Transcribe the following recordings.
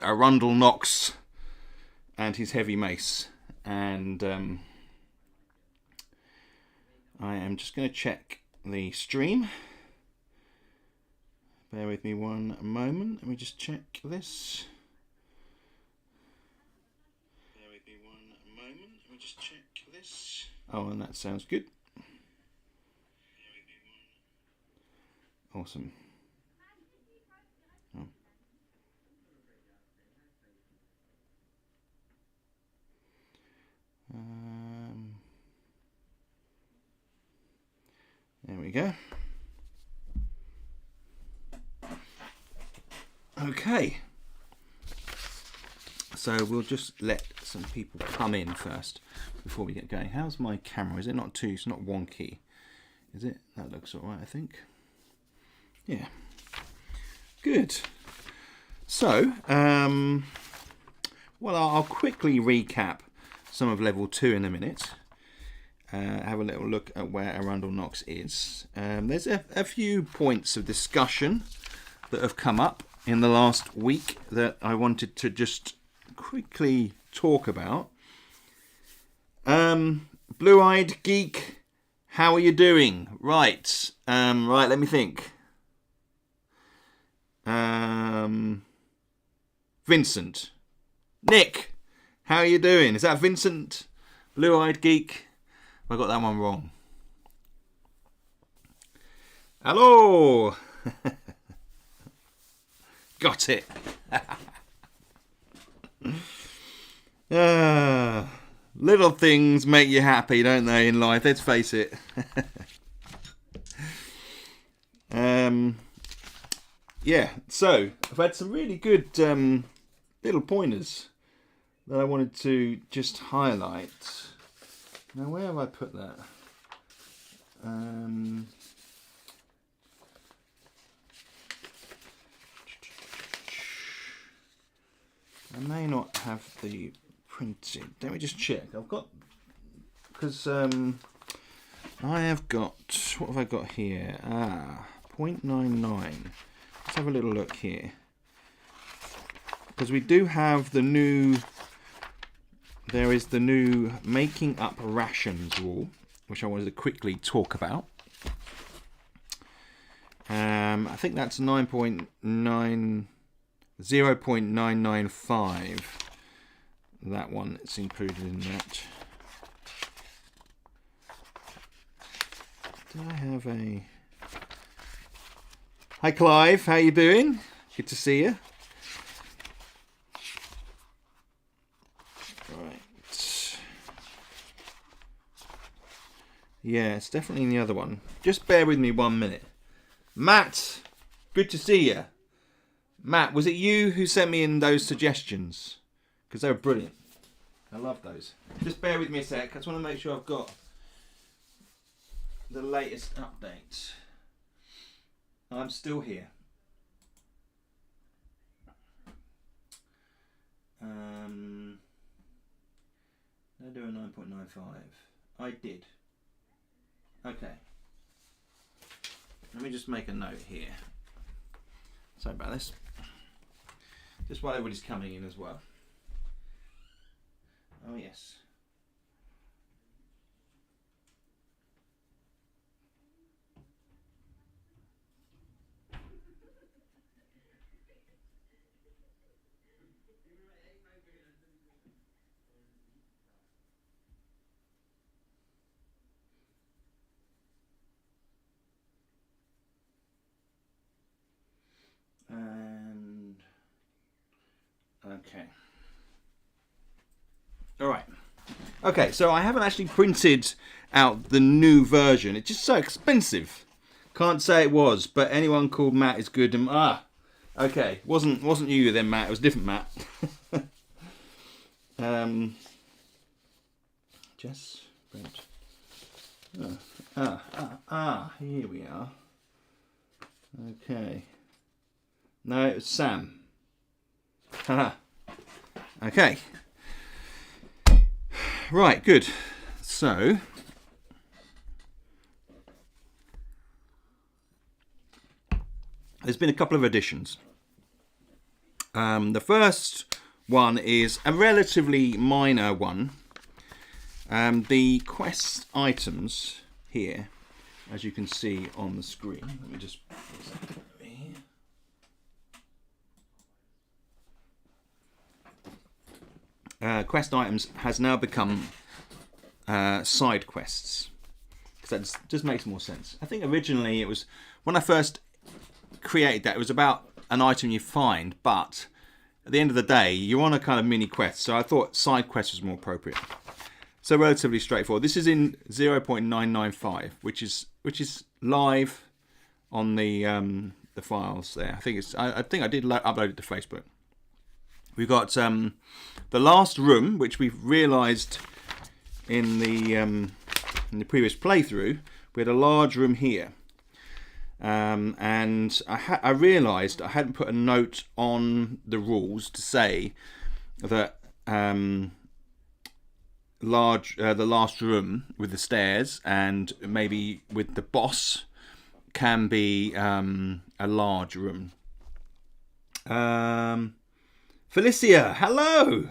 Arundal Knox and his heavy mace. And I am just going to check the stream. Bear with me one moment. Let me just check this. Bear with me one moment. Let me just check this. Oh, and that sounds good. Awesome. Oh. There we go. Okay. So we'll just let some people come in first before we get going. How's my camera? Is it not too? It's not wonky, is it? That looks all right, I think. Yeah. Good. So, well, I'll quickly recap some of level 2 in a minute. Have a little look at where Arundal Knox is. There's a few points of discussion that have come up in the last week that I wanted to just quickly talk about. Blue-eyed geek, how are you doing? Right, right. Let me think. Vincent, Nick, how are you doing? Is that Vincent? Blue-eyed geek. I got that one wrong. Hello. Got it. Little things make you happy, don't they, in life? Let's face it. Yeah, so I've had some really good little pointers that I wanted to just highlight. Now, where have I put that? I may not have the printed. Let me just check. I've got, because I have got, what have I got here? 0.99. Let's have a little look here. Because we do have the new, there is the new making up rations rule, which I wanted to quickly talk about. I think that's 0.995. That one, it's included in that. Do I have a... Hi Clive, how you doing? Good to see you. Right. Yeah, it's definitely in the other one. Just bear with me 1 minute. Matt, good to see you. Matt, was it you who sent me in those suggestions? Because they were brilliant. I love those. Just bear with me a sec. I just want to make sure I've got the latest update. I'm still here. Did I do a 9.95? I did. Okay. Let me just make a note here. Sorry about this. Just while everybody's coming in as well. Oh yes. And okay. All right. Okay, so I haven't actually printed out the new version. It's just so expensive. Can't say it was, but anyone called Matt is good. And okay, wasn't you then, Matt? It was a different Matt. Jess, Brent. Here we are. Okay. No, it was Sam. Haha. Okay. Right, good. So, there's been a couple of additions. The first one is a relatively minor one. The quest items here, as you can see on the screen. Let me just put that over here. Quest items has now become side quests. Because that just makes more sense. I think originally it was, when I first created that, it was about an item you find, but at the end of the day, you're on a kind of mini quest. So I thought side quest was more appropriate. So relatively straightforward. This is in 0.995, which is live on the files there. I think I did upload it to Facebook. We've got the last room, which we've realised in the previous playthrough. We had a large room here, and I realised I hadn't put a note on the rules to say that the last room with the stairs and maybe with the boss can be a large room. Felicia, hello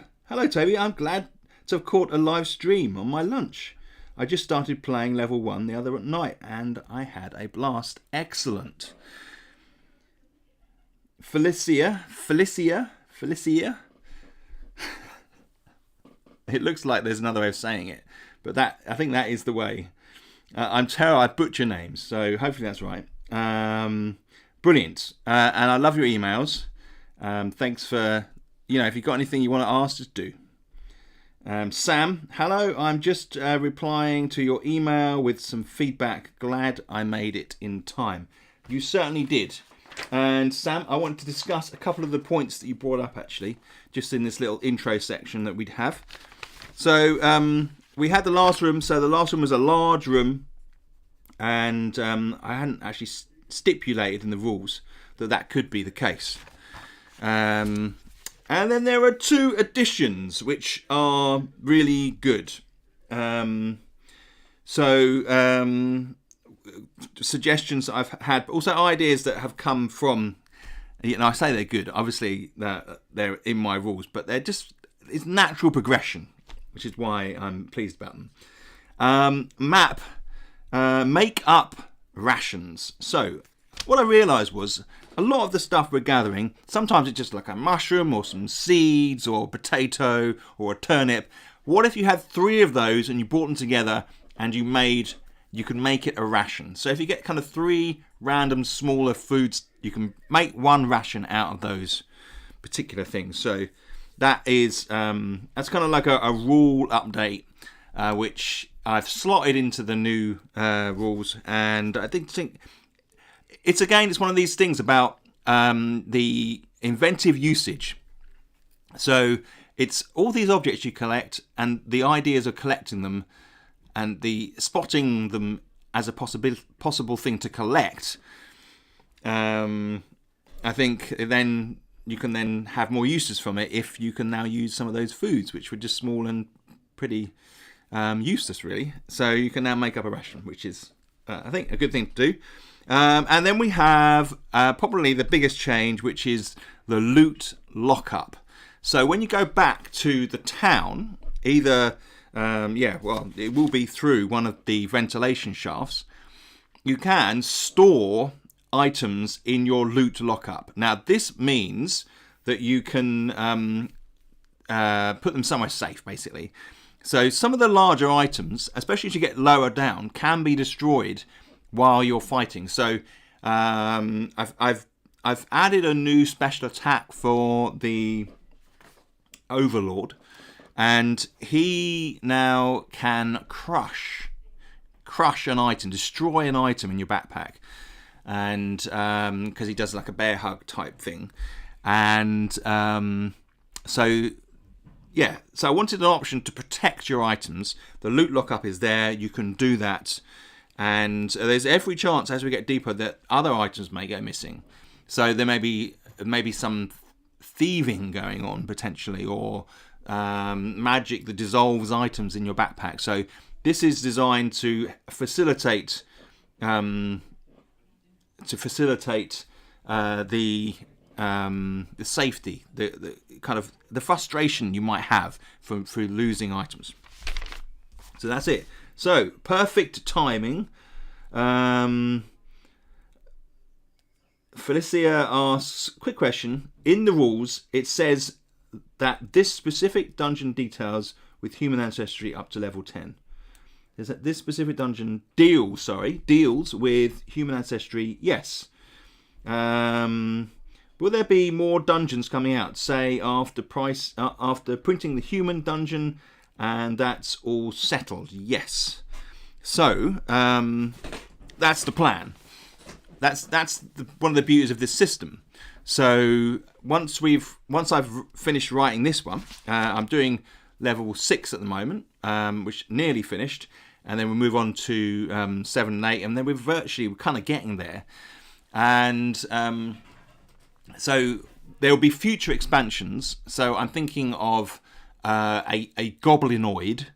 Toby. I'm glad to have caught a live stream on my lunch. I just started playing level 1 the other night and I had a blast. Excellent. Felicia. It looks like there's another way of saying it, but I think that is the way. I'm terrible. I butcher names, so hopefully that's right. Brilliant. And I love your emails. Thanks for, if you've got anything you want to ask, just do. Sam, hello. I'm just replying to your email with some feedback. Glad I made it in time. You certainly did. And Sam, I wanted to discuss a couple of the points that you brought up, actually, just in this little intro section that we'd have. So we had the last room. So the last room was a large room, and I hadn't actually stipulated in the rules that could be the case. And then there are 2 additions which are really good. Suggestions that I've had, but also ideas that have come from. I say they're good. Obviously, they're in my rules, but it's natural progression, which is why I'm pleased about them. Make up rations. So what I realised was a lot of the stuff we're gathering, sometimes it's just like a mushroom or some seeds or a potato or a turnip. What if you had 3 of those and you brought them together and you can make it a ration? So if you get kind of 3 random smaller foods, you can make 1 ration out of those particular things. So that is that's kind of like a rule update, which I've slotted into the new rules, and I think it's one of these things about the inventive usage. So it's all these objects you collect, and the ideas of collecting them, and the spotting them as a possible thing to collect. I think then you can then have more uses from it if you can now use some of those foods, which were just small and pretty useless, really. So you can now make up a ration, which is, I think, a good thing to do. And then we have probably the biggest change, which is the loot lockup. So when you go back to the town, either, it will be through one of the ventilation shafts, you can store items in your loot lockup. Now, this means that you can put them somewhere safe, basically. So some of the larger items, especially as you get lower down, can be destroyed while you're fighting. So I've added a new special attack for the Overlord, and he now can crush an item, destroy an item in your backpack, and because he does like a bear hug type thing, and so I wanted an option to protect your items. The loot lockup is there, you can do that, and there's every chance as we get deeper that other items may go missing. So there may be some thieving going on potentially, or magic that dissolves items in your backpack. So this is designed to facilitate the the safety, the kind of the frustration you might have through losing items. So that's it. So perfect timing. Felicia asks, quick question. In the rules, it says that this specific dungeon deals with human ancestry up to level 10. Is that this specific dungeon deals with human ancestry? Yes. Will there be more dungeons coming out, say after printing the human dungeon, and that's all settled? Yes. So that's the plan. That's one of the beauties of this system. So once I've finished writing this one, I'm doing level 6 at the moment, which nearly finished, and then we'll move on to 7 and 8, and then we're kind of getting there. And so there will be future expansions. So I'm thinking of a goblinoid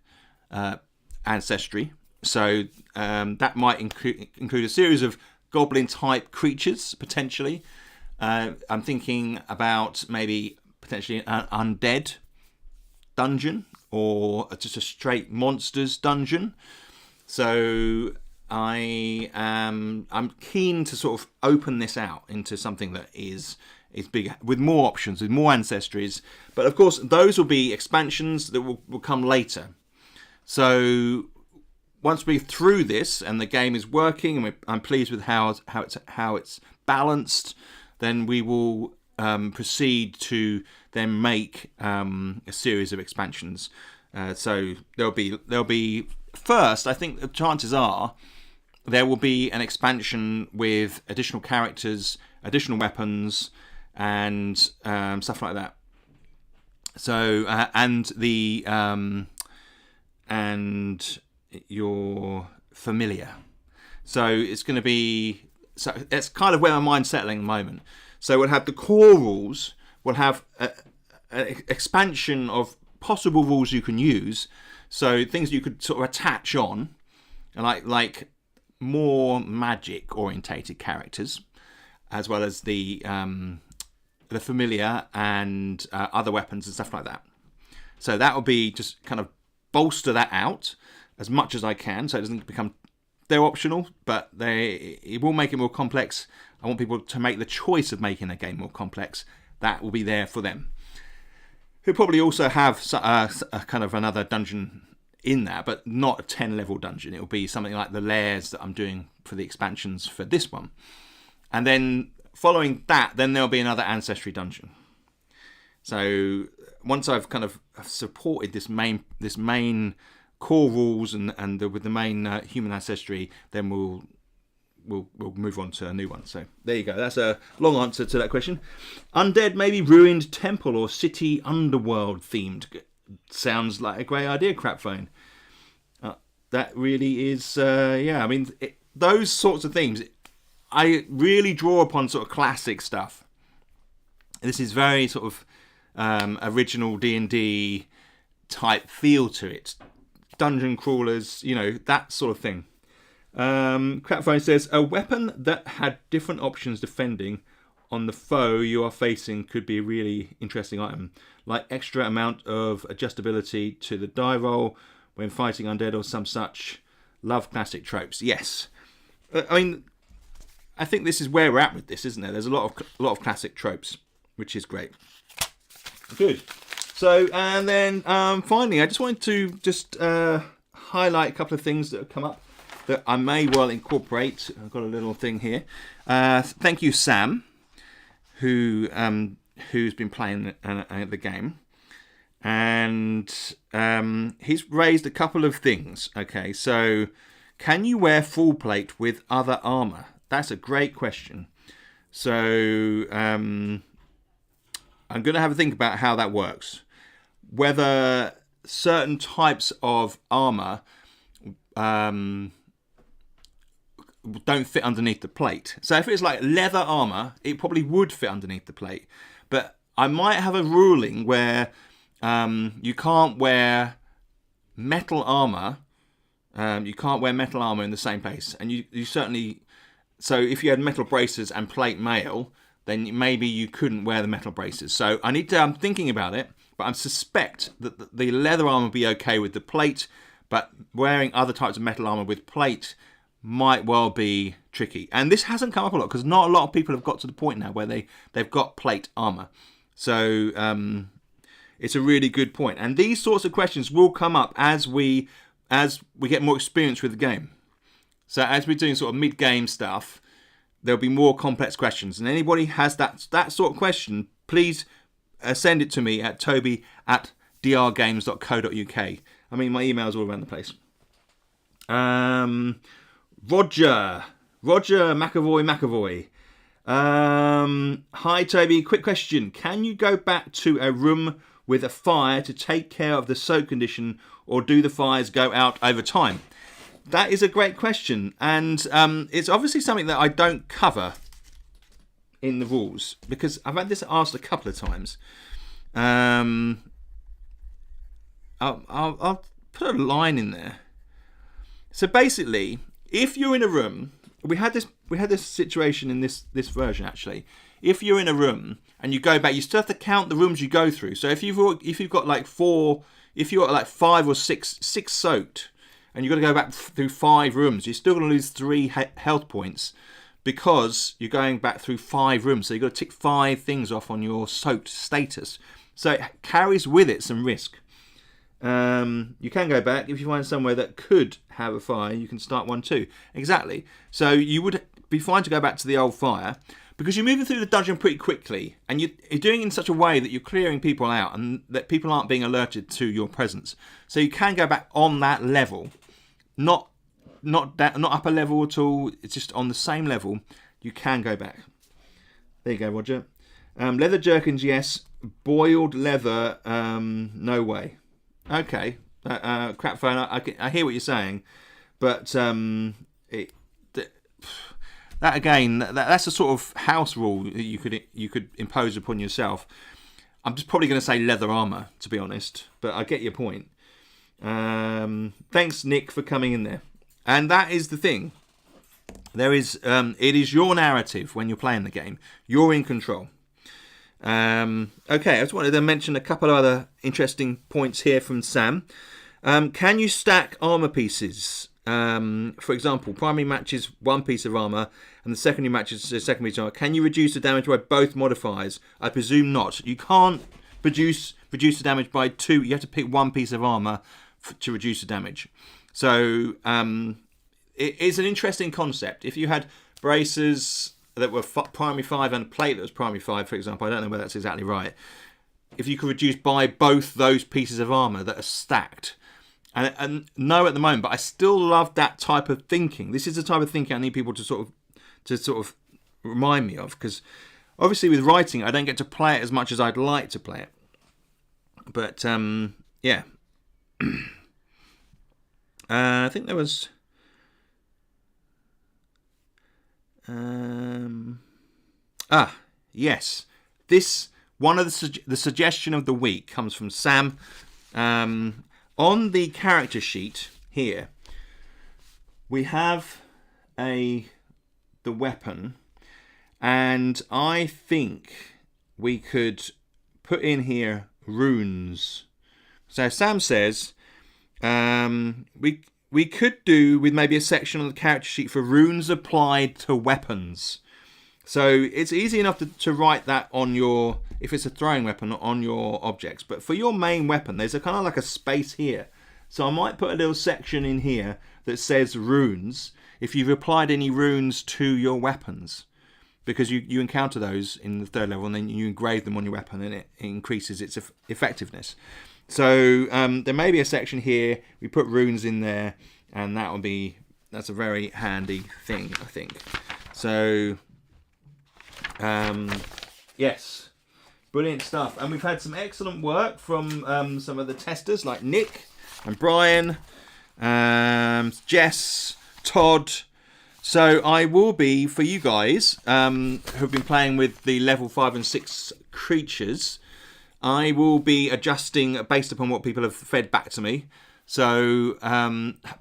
ancestry. So that might include a series of goblin-type creatures, potentially. I'm thinking about maybe potentially an undead dungeon or just a straight monsters dungeon. So I'm keen to sort of open this out into something that is bigger, with more options, with more ancestries. But of course, those will be expansions that will come later. So once we're through this and the game is working and I'm pleased with how it's balanced, then we will proceed to then make a series of expansions. So there'll be first, I think the chances are there will be an expansion with additional characters, additional weapons, and stuff like that. So and your familiar. So it's going to be. So that's kind of where my mind's settling at the moment. So we'll have the core rules. We'll have an expansion of possible rules you can use. So things you could sort of attach on, like more magic orientated characters, as well as the familiar and other weapons and stuff like that. So that will be just kind of bolster that out as much as I can, so it doesn't become. They're optional, but it will make it more complex. I want people to make the choice of making a game more complex. That will be there for them. Who probably also have a kind of another dungeon in there, but not a 10-level dungeon. It will be something like the lairs that I'm doing for the expansions for this one. And then following that, then there'll be another ancestry dungeon. So once I've kind of supported this main core rules and with the main human ancestry, then we'll move on to a new one. So there you go. That's a long answer to that question. Undead, maybe ruined temple or city underworld themed. Sounds like a great idea, Crapphone. That really is, yeah. I mean, those sorts of things. I really draw upon sort of classic stuff. This is very sort of original D&D type feel to it. Dungeon crawlers, that sort of thing. Crapphone says, a weapon that had different options defending on the foe you are facing could be a really interesting item. Like extra amount of adjustability to the die roll when fighting undead or some such. Love classic tropes. Yes. I mean, I think this is where we're at with this, isn't there? There's a lot of classic tropes, which is great. Good. So, and then finally, I just wanted to highlight a couple of things that have come up that I may well incorporate. I've got a little thing here. Thank you, Sam, who's been playing the game. And he's raised a couple of things. Okay, so can you wear full plate with other armour? That's a great question. So I'm going to have a think about how that works. Whether certain types of armour don't fit underneath the plate. So if it's like leather armour, it probably would fit underneath the plate. But I might have a ruling where you can't wear metal armour. You can't wear metal armour in the same place. And you certainly... So if you had metal braces and plate mail, then maybe you couldn't wear the metal braces. So I'm thinking about it, but I suspect that the leather armor will be okay with the plate, but wearing other types of metal armor with plate might well be tricky. And this hasn't come up a lot because not a lot of people have got to the point now where they've got plate armor. So it's a really good point. And these sorts of questions will come up as we get more experience with the game. So as we're doing sort of mid-game stuff, there'll be more complex questions. And anybody has that sort of question, please send it to me at toby@drgames.co.uk. I mean, my email's all around the place. Roger McAvoy. Hi, Toby. Quick question. Can you go back to a room with a fire to take care of the soak condition, or do the fires go out over time? That is a great question, and it's obviously something that I don't cover in the rules, because I've had this asked a couple of times. I'll put a line in there. So basically, if you're in a room, we had this situation in this version actually. If you're in a room and you go back, you still have to count the rooms you go through. So if you've got like 5 or 6 soaked, and you've got to go back through 5 rooms, you're still going to lose 3 health points because you're going back through 5 rooms. So you've got to tick 5 things off on your soaked status. So it carries with it some risk. You can go back if you find somewhere that could have a fire. You can start one too. Exactly. So you would be fine to go back to the old fire, because you're moving through the dungeon pretty quickly, and you're doing it in such a way that you're clearing people out and that people aren't being alerted to your presence. So you can go back on that level, not upper level at all. It's just on the same level. You can go back. There you go, Roger. Leather jerkins, yes. Boiled leather, no way. Okay, crap phone. I hear what you're saying, but that again, that's a sort of house rule that you could impose upon yourself. I'm just probably going to say leather armor, to be honest, but I get your point. Thanks, Nick, for coming in there. And that is the thing. It is your narrative when you're playing the game. You're in control. Okay, I just wanted to mention a couple of other interesting points here from Sam. Can you stack armor pieces? For example, primary matches 1 piece of armor, and the secondary matches a second piece of armor. Can you reduce the damage by both modifiers? I presume not. You can't reduce the damage by 2. You have to pick 1 piece of armor to reduce the damage. So it is an interesting concept. If you had braces that were primary 5 and a plate that was primary 5, for example, I don't know whether that's exactly right. If you could reduce by both those pieces of armor that are stacked, and no at the moment, but I still love that type of thinking. This is the type of thinking I need people to sort of remind me of, because obviously with writing I don't get to play it as much as I'd like to play it. But yeah, I think there was. Yes. This one of the suggestion of the week comes from Sam. On the character sheet here, we have the weapon, and I think we could put in here runes. So Sam says we could do with maybe a section on the character sheet for runes applied to weapons. So it's easy enough to write that on your, if it's a throwing weapon, on your objects. But for your main weapon, there's a kind of like a space here. So I might put a little section in here that says runes, if you've applied any runes to your weapons. Because you encounter those in the 3rd level, and then you engrave them on your weapon, and it increases its effectiveness. So there may be a section here, we put runes in there, and that's a very handy thing, I think. So yes, brilliant stuff. And we've had some excellent work from some of the testers like Nick and Brian, Jess, Todd. So I will be, for you guys who've been playing with the level 5 and 6 creatures, I will be adjusting based upon what people have fed back to me. So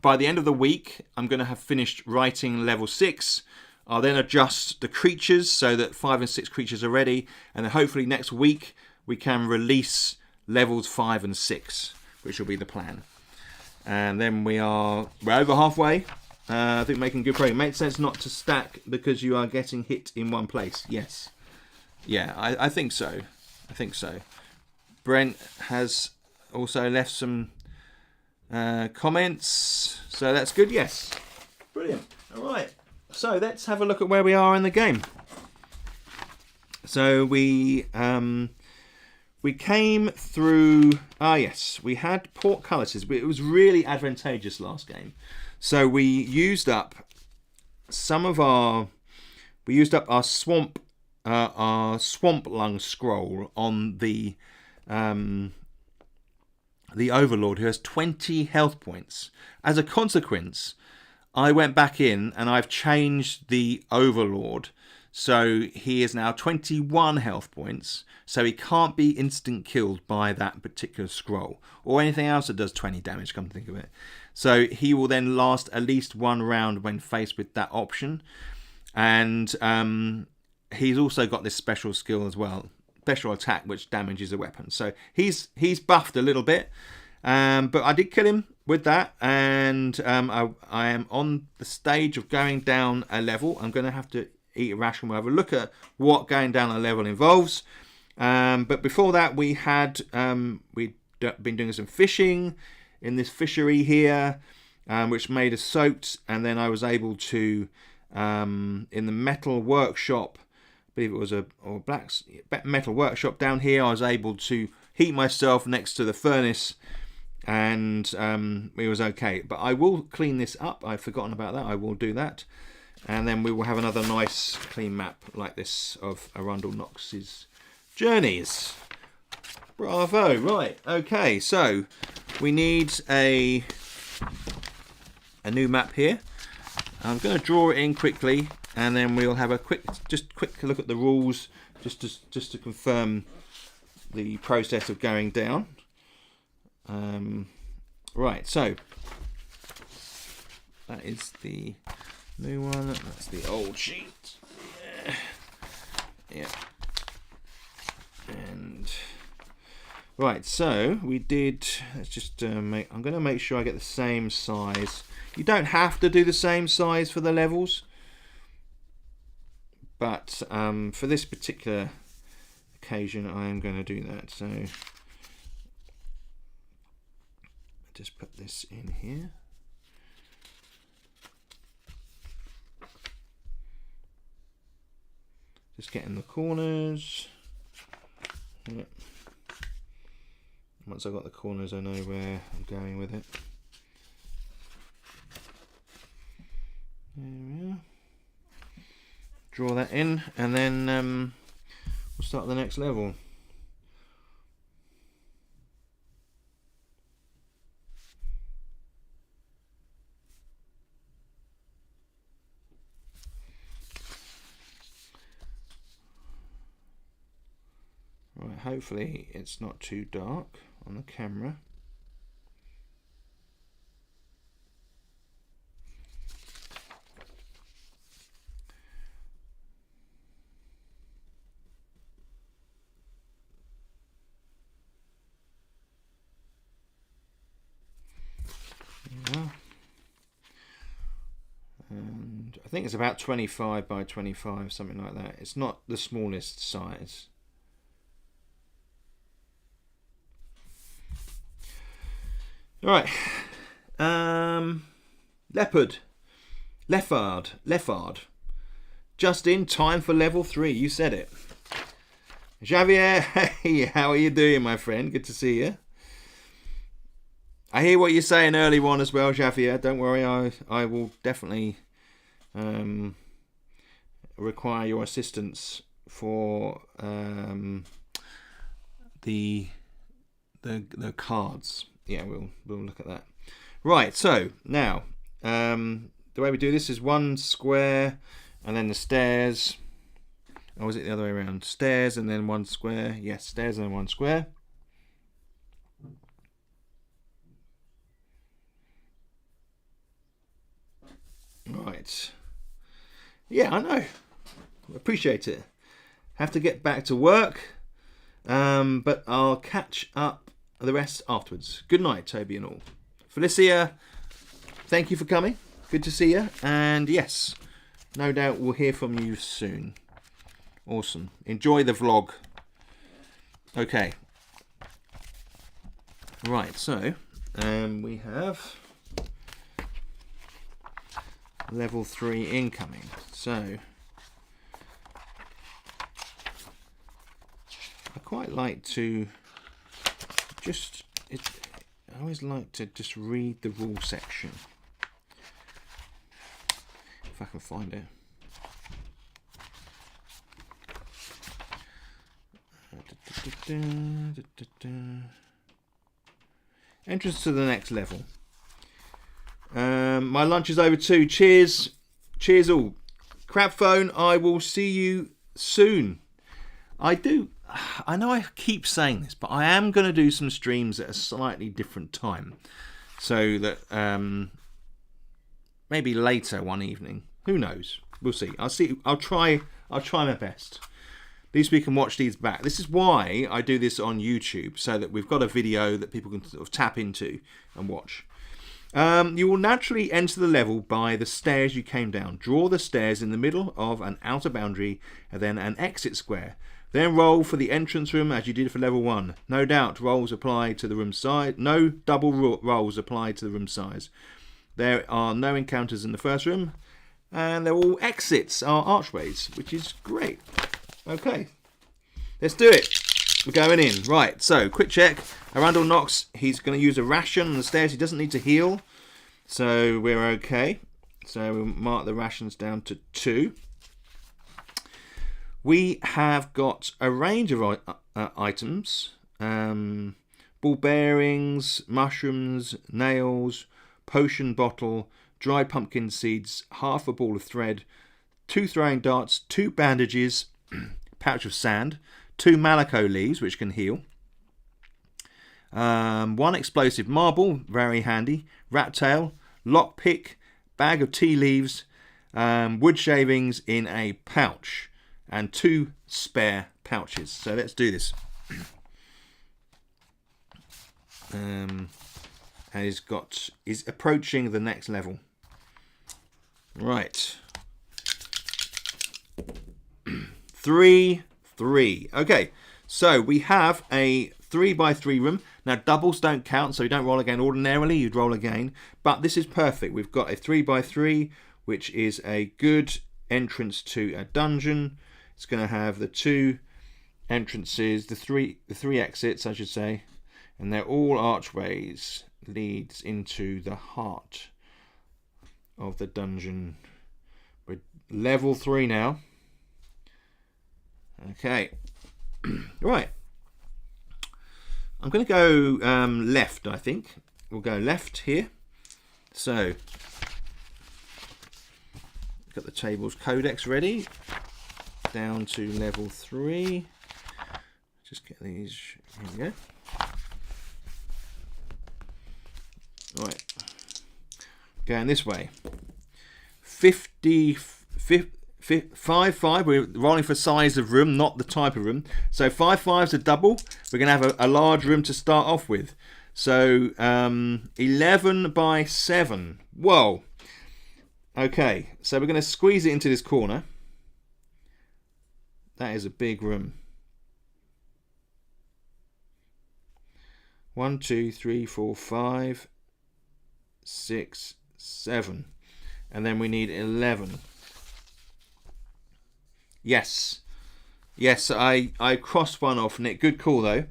by the end of the week, I'm going to have finished writing level 6. I'll then adjust the creatures so that 5 and 6 creatures are ready, and then hopefully next week we can release levels 5 and 6, which will be the plan. And then we're over halfway. I think making good progress. It makes sense not to stack because you are getting hit in one place. Yes. Yeah, I think so. I think so. Brent has also left some comments, so that's good. Yes. Brilliant. All right. So let's have a look at where we are in the game. So we came through. Yes, we had portcullises. It was really advantageous last game. So we used up our swamp lung scroll on the Overlord, who has 20 health points. As a consequence, I went back in and I've changed the Overlord. So he is now 21 health points. So he can't be instant killed by that particular scroll. Or anything else that does 20 damage, come to think of it. So he will then last at least one round when faced with that option. And he's also got this special skill as well. Special attack, which damages a weapon. So he's buffed a little bit. But I did kill him with that, and I am on the stage of going down a level. I'm going to have to eat a ration. We'll have a look at what going down a level involves. But before that, we'd been doing some fishing in this fishery here, which made us soaked, and then I was able to, in the metal workshop, I believe it was a metal workshop down here, I was able to heat myself next to the furnace, and it was okay. But I will clean this up. I've forgotten about that. I will do that, and then we will have another nice clean map like this of Arundal Knox's journeys. Bravo. Right, okay, so we need a new map here. I'm going to draw it in quickly, and then we'll have a quick look at the rules just to confirm the process of going down. Right, so that is the new one. That's the old sheet. Yeah. And right, so we did. Let's just I'm going to make sure I get the same size. You don't have to do the same size for the levels, but for this particular occasion, I am going to do that. So just put this in here. Just getting the corners. Yep. Once I've got the corners, I know where I'm going with it. There we are. Draw that in, and then we'll start the next level. Right, hopefully it's not too dark on the camera. Yeah. And I think it's about 25 by 25, something like that. It's not the smallest size. All right, Leffard, just in time for level 3. You said it, Javier. Hey, how are you doing, my friend? Good to see you. I hear what you're saying early on as well, Javier. Don't worry, I will definitely require your assistance for the cards. Yeah, we'll look at that. Right, so now the way we do this is one square and then the stairs. Or was it the other way around? Stairs and then one square. Yes, stairs and then one square. Right. Yeah, I know. Appreciate it. Have to get back to work, but I'll catch up the rest afterwards. Good night, Toby and all. Felicia, thank you for coming. Good to see you. And yes, no doubt we'll hear from you soon. Awesome. Enjoy the vlog. Okay. Right, so we have level 3 incoming. So I quite like to I always like to just read the rule section. If I can find it. Entrance to the next level. My lunch is over too. Cheers. Cheers all. Crab phone, I will see you soon. I know I keep saying this, but I am going to do some streams at a slightly different time. So that maybe later one evening. Who knows? We'll see. I'll try my best. At least we can watch these back. This is why I do this on YouTube, so that we've got a video that people can sort of tap into and watch. You will naturally enter the level by the stairs you came down. Draw the stairs in the middle of an outer boundary and then an exit square. Then roll for the entrance room as you did for level 1. No doubt rolls apply to the room size. No double rolls apply to the room size. There are no encounters in the first room. And they're all exits, are archways, which is great. Okay, let's do it. We're going in. Right, so quick check. Arundal Knox, he's going to use a ration on the stairs. He doesn't need to heal. So we're okay. So we'll mark the rations down to 2. We have got a range of items. Ball bearings, mushrooms, nails, potion bottle, dried pumpkin seeds, half a ball of thread, 2 throwing darts, 2 bandages, pouch of sand, 2 Malaco leaves, which can heal, 1 explosive marble, very handy, rat tail, lockpick, bag of tea leaves, wood shavings in a pouch, and 2 spare pouches. So let's do this. And he's approaching the next level. Right. 3, 3. Okay, so we have a 3x3 room. Now doubles don't count, so you don't roll again. Ordinarily you'd roll again, but this is perfect. We've got a 3x3, which is a good entrance to a dungeon. It's going to have the 2 entrances, the three exits, I should say, and they're all archways. Leads into the heart of the dungeon. We're level 3 now. Okay. Right. I'm going to go left, I think. We'll go left here. So, got the tables codex ready. Down to level 3. Just get these. Here we go. Right. Going this way. 5-5. We're rolling for size of room, not the type of room. So 5-5 is a double. We're going to have a large room to start off with. So 11 by 7. Whoa. Okay. So we're going to squeeze it into this corner. That is a big room. 1, 2, 3, 4, 5, 6, 7. And then we need 11. Yes. Yes, I crossed one off, Nick. Good call, though.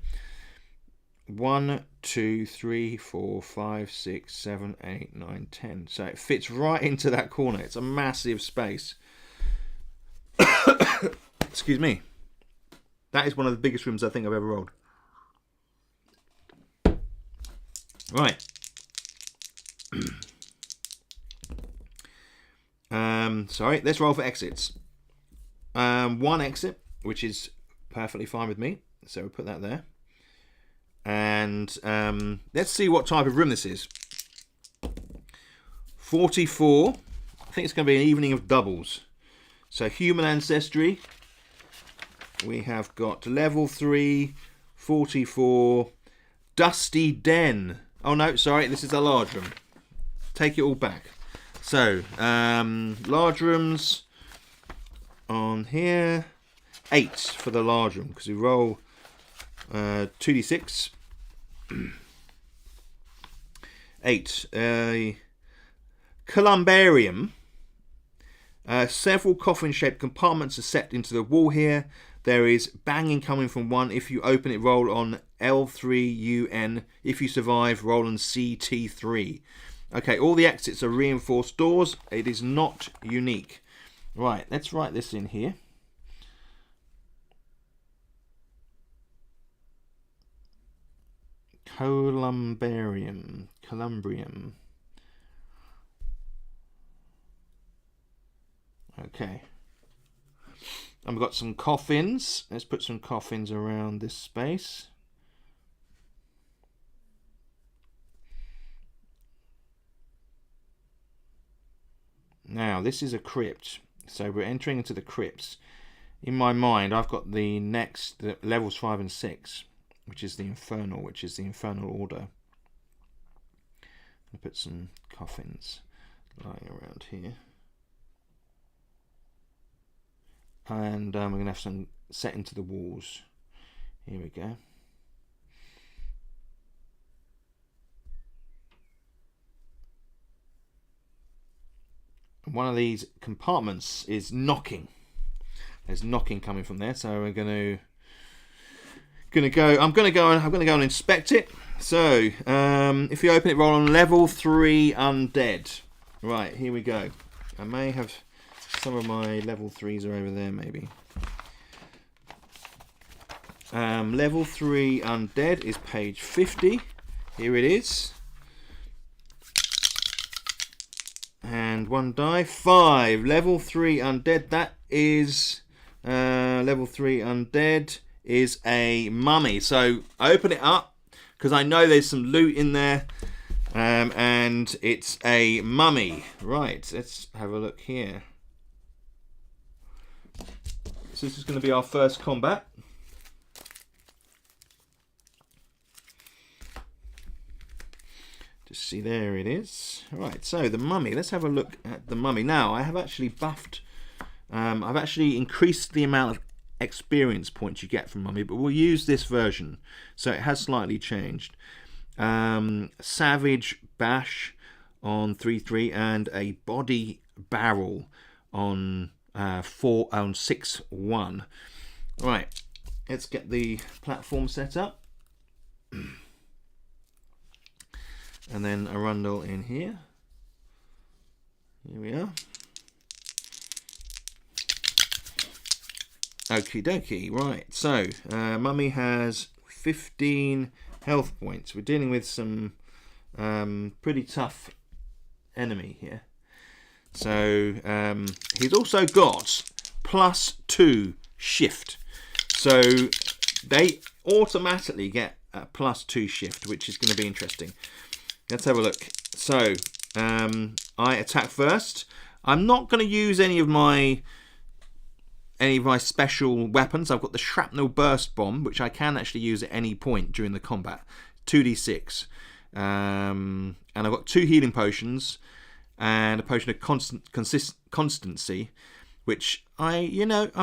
1, 2, 3, 4, 5, 6, 7, 8, 9, 10. So it fits right into that corner. It's a massive space. Excuse me. That is one of the biggest rooms I think I've ever rolled. Right. Sorry, let's roll for exits. 1 exit, which is perfectly fine with me. So we'll put that there. And let's see what type of room this is. 44. I think it's going to be an evening of doubles. So human ancestry. We have got level 3, 44, Dusty Den. Oh no, sorry, this is a large room. Take it all back. So, large rooms on here. 8 for the large room, because we roll 2d6. 8. Columbarium. Several coffin-shaped compartments are set into the wall here. There is banging coming from one. If you open it, roll on L3UN. If you survive, roll on CT3. Okay, all the exits are reinforced doors. It is not unique. Right, let's write this in here. Columbrium. Okay. And we've got some coffins. Let's put some coffins around this space. Now, this is a crypt. So we're entering into the crypts. In my mind, I've got the next levels 5 and 6, which is the infernal order. I'll put some coffins lying around here. And we're going to have some set into the walls. Here we go. And one of these compartments is knocking. There's knocking coming from there, so we're I'm going to go and inspect it. So, if you open it, roll on level 3 undead. Right, here we go. I may have some of my level 3s are over there, maybe. Level 3 undead is page 50. Here it is. And 1 die. 5. Level 3 undead. That is level 3 undead is a mummy. So open it up, because I know there's some loot in there. And it's a mummy. Right, let's have a look here. So this is going to be our first combat. Just see, there it is. Right, so the mummy. Let's have a look at the mummy. Now, I have actually buffed. I've actually increased the amount of experience points you get from mummy, but we'll use this version. So it has slightly changed. Savage Bash on 3-3 and a body barrel on 6-1. Right, let's get the platform set up. And then Arundel in here. Here we are. Okie dokie. Right, so mummy has 15 health points. We're dealing with some pretty tough enemy here. So he's also got +2 shift. So they automatically get a +2 shift, which is going to be interesting. Let's have a look. So I attack first. I'm not going to use any of my special weapons. I've got the shrapnel burst bomb, which I can actually use at any point during the combat. 2d6. And I've got 2 healing potions and a potion of constancy, which I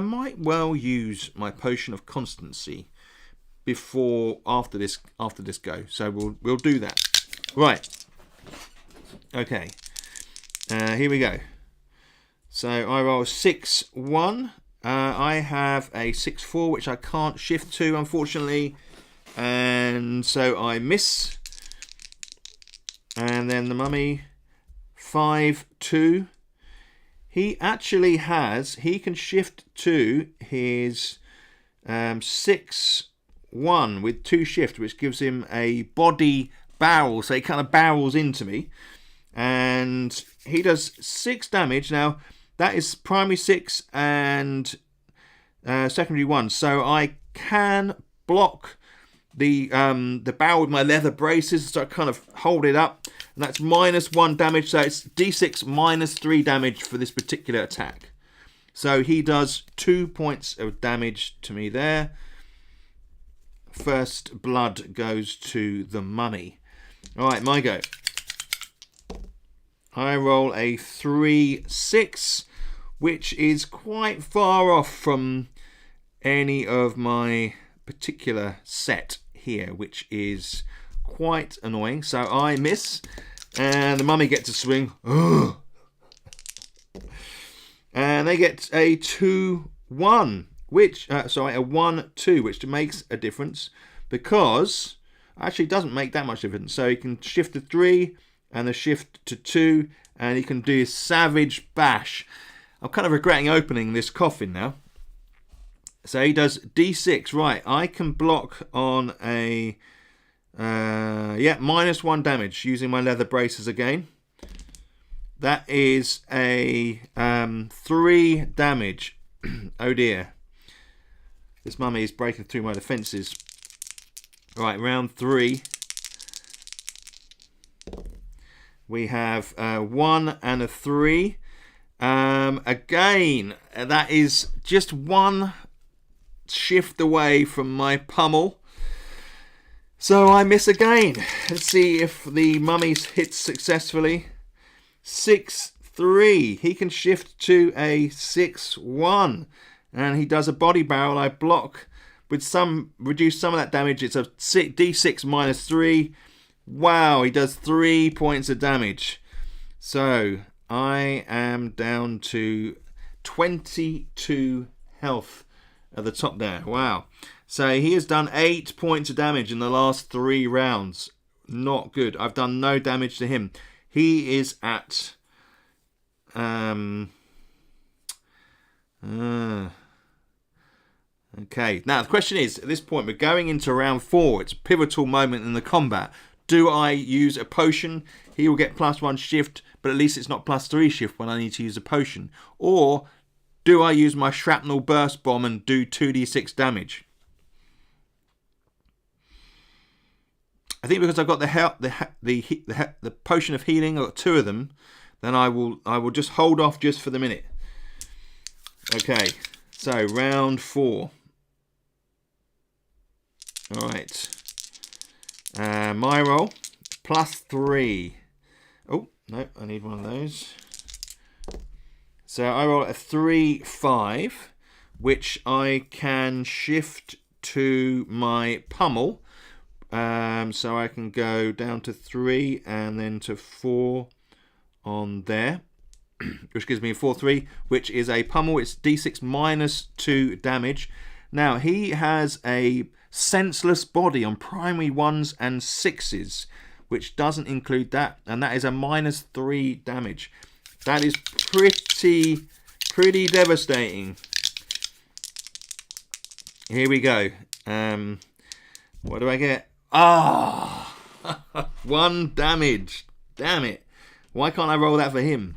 might well use my potion of constancy after this go. So we'll do that. Right. Okay. Here we go. So I roll 6-1. I have a 6-4, which I can't shift to, unfortunately, and so I miss. And then the mummy, 5-2. He can shift to his 6-1 with 2 shift, which gives him a body barrel, so he kind of barrels into me, and he does 6 damage. Now that is primary 6 and secondary 1, so I can block the barrel with my leather braces, so I kind of hold it up, and that's -1 damage, so it's d6 -3 damage for this particular attack. So he does 2 points of damage to me there. First blood goes to the mummy. Alright, my go. I roll a 3-6, which is quite far off from any of my particular set here, which is quite annoying. So I miss, and the mummy gets a swing. And they get a 2-1, which a 1-2, which makes a difference, because actually it doesn't make that much difference. So he can shift to 3 and the shift to 2, and he can do Savage Bash. I'm kind of regretting opening this coffin now. So he does D6. Right, I can block on a -1 damage using my leather braces again. That is a 3 damage. Oh dear. This mummy is breaking through my defences. Right, round 3. We have 1 and a 3. Again, that is just 1 shift away from my pummel. So I miss again. Let's see if the mummy hits successfully. 6-3. He can shift to a 6-1, and he does a body barrel. I block with reduce some of that damage. It's a D6 -3. Wow, he does 3 points of damage. So I am down to 22 health at the top there. Wow. So he has done 8 points of damage in the last 3 rounds. Not good. I've done no damage to him. He is at okay. Now the question is, at this point we're going into round 4. It's a pivotal moment in the combat. Do I use a potion? He will get +1 shift, but at least it's not +3 shift when I need to use a potion. Or do I use my shrapnel burst bomb and do 2d6 damage? I think because I've got the potion of healing, I've got 2 of them, then I will just hold off just for the minute. Okay, so round 4. All right, my roll +3. Oh no, I need one of those. So I roll a 3-5, which I can shift to my pummel. So I can go down to 3 and then to 4 on there, which gives me a 4-3, which is a pummel. It's D6 -2 damage. Now he has a senseless body on primary 1s and 6s, which doesn't include that, and that is a -3 damage. That is pretty devastating. Here we go. What do I get? 1 damage. Damn it. Why can't I roll that for him?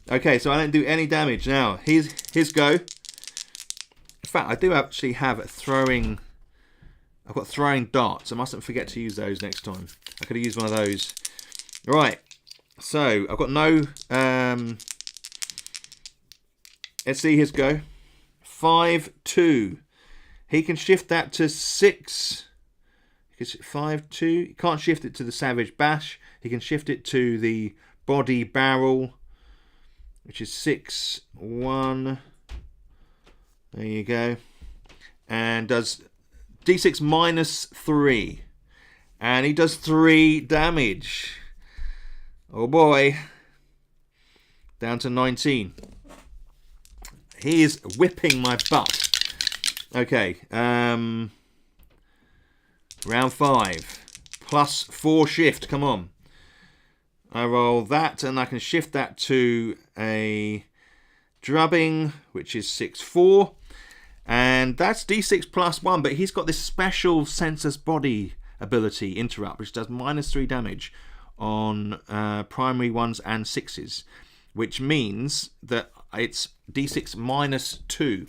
Okay, so I don't do any damage. Now, his go. In fact, I do actually have throwing. I've got throwing darts. I mustn't forget to use those next time. I could have used one of those. Right. So, I've got no... let's see his go. 5-2. He can shift that to 6... 5-2. He can't shift it to the Savage Bash. He can shift it to the Body Barrel, which is 6-1. There you go. And does D6 -3. And he does 3 damage. Oh boy. Down to 19. He is whipping my butt. Okay. Round 5. +4 shift. Come on. I roll that and I can shift that to a drubbing, which is 6-4. And that's D6 +1, but he's got this special senseless body ability, interrupt, which does -3 damage on primary 1s and 6s, which means that it's D6 -2.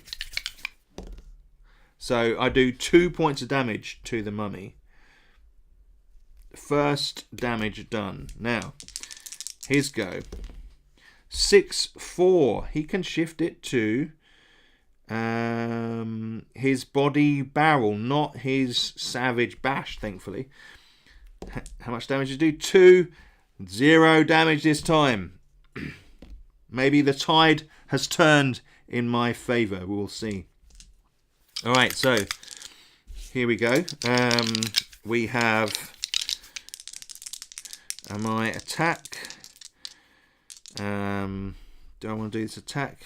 So I do 2 points of damage to the mummy. First damage done. Now, his go. 6-4. He can shift it to his body barrel, not his savage bash, thankfully. How much damage did you do? 2. 0 damage this time. Maybe the tide has turned in my favour. We'll see. Alright, so here we go. We have my attack. Do I want to do this attack?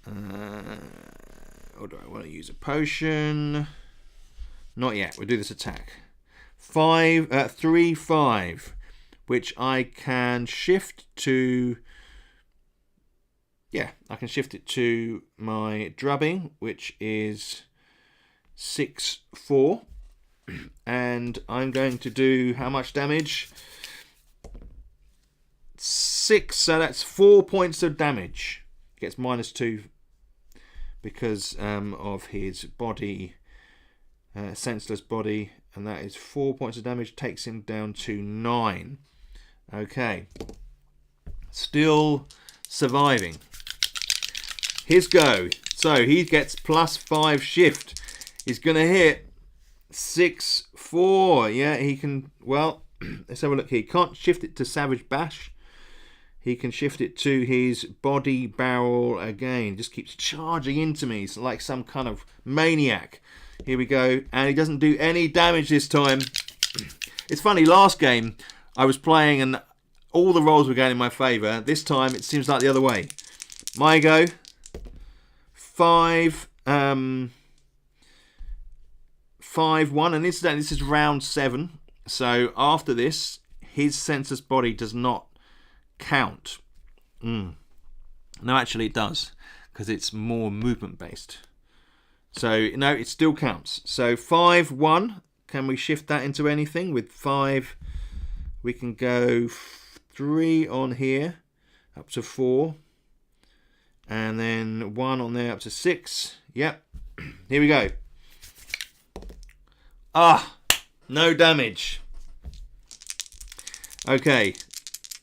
Or do I want to use a potion? Not yet. We'll do this attack. 3-5, which I can shift to. Yeah, I can shift it to my drubbing, which is 6-4, and I'm going to do how much damage? 6, so that's 4 points of damage. Gets -2 because of his body, senseless body, and that is 4 points of damage. Takes him down to 9. Okay, still surviving. His go. So he gets +5 shift. He's going to hit 6-4. Yeah, he can. Well, let's have a look here. He can't shift it to Savage Bash. He can shift it to his body barrel again. Just keeps charging into me. It's like some kind of maniac. Here we go. And he doesn't do any damage this time. It's funny, last game I was playing and all the rolls were going in my favour. This time it seems like the other way. My go. 5-1. And incidentally, this is round 7. So after this, his senseless body does not count. No, actually it does, because it's more movement based. So no, it still counts. So 5-1. Can we shift that into anything? With 5 we can go 3 on here up to 4, and then 1 on there up to 6. Yep. Here we go. No damage. Okay,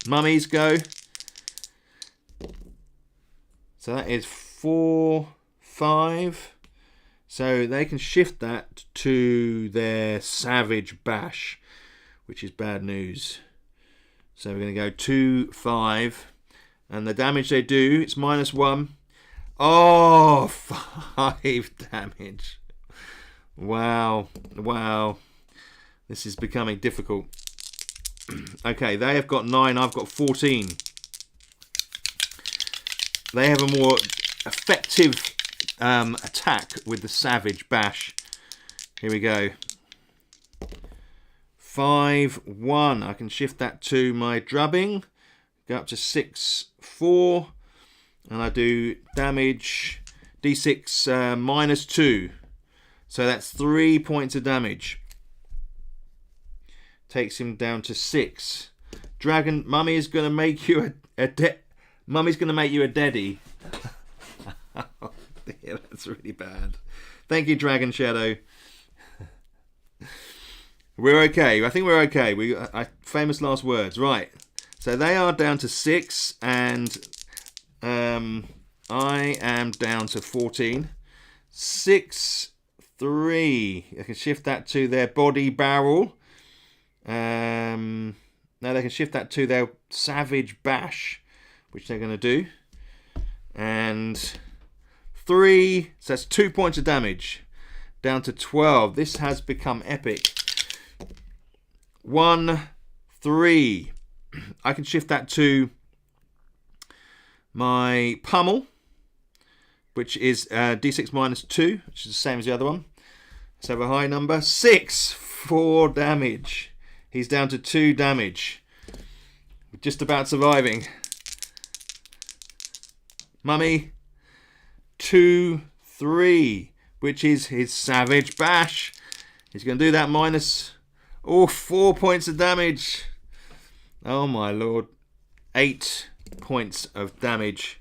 mummies go. So that is 4-5. So they can shift that to their Savage Bash, which is bad news. So we're going to go 2-5. And the damage they do, it's -1. Oh, 5 damage. Wow. This is becoming difficult. Okay, they have got 9, I've got 14. They have a more effective attack with the Savage Bash. Here we go. 5-1. I can shift that to my drubbing. Go up to 6-4. And I do damage D6 -2. So that's 3 points of damage. Takes him down to 6. Dragon, Mummy is going to make you Mummy's going to make you a daddy. Oh, dear, that's really bad. Thank you, Dragon Shadow. We're okay. I think we're okay. Famous last words. Right. So they are down to 6, and I am down to 14. 6-3. I can shift that to their body barrel. Now they can shift that to their Savage Bash, which they're going to do. And 3, so that's 2 points of damage. Down to 12. This has become epic. 1-3. I can shift that to my pummel, which is D6 -2, which is the same as the other one. Let's have a high number. 4 damage. He's down to 2 damage. We're just about surviving. Mummy. 2-3, which is his Savage Bash. He's going to do that -4 points of damage. Oh my lord. 8 points of damage.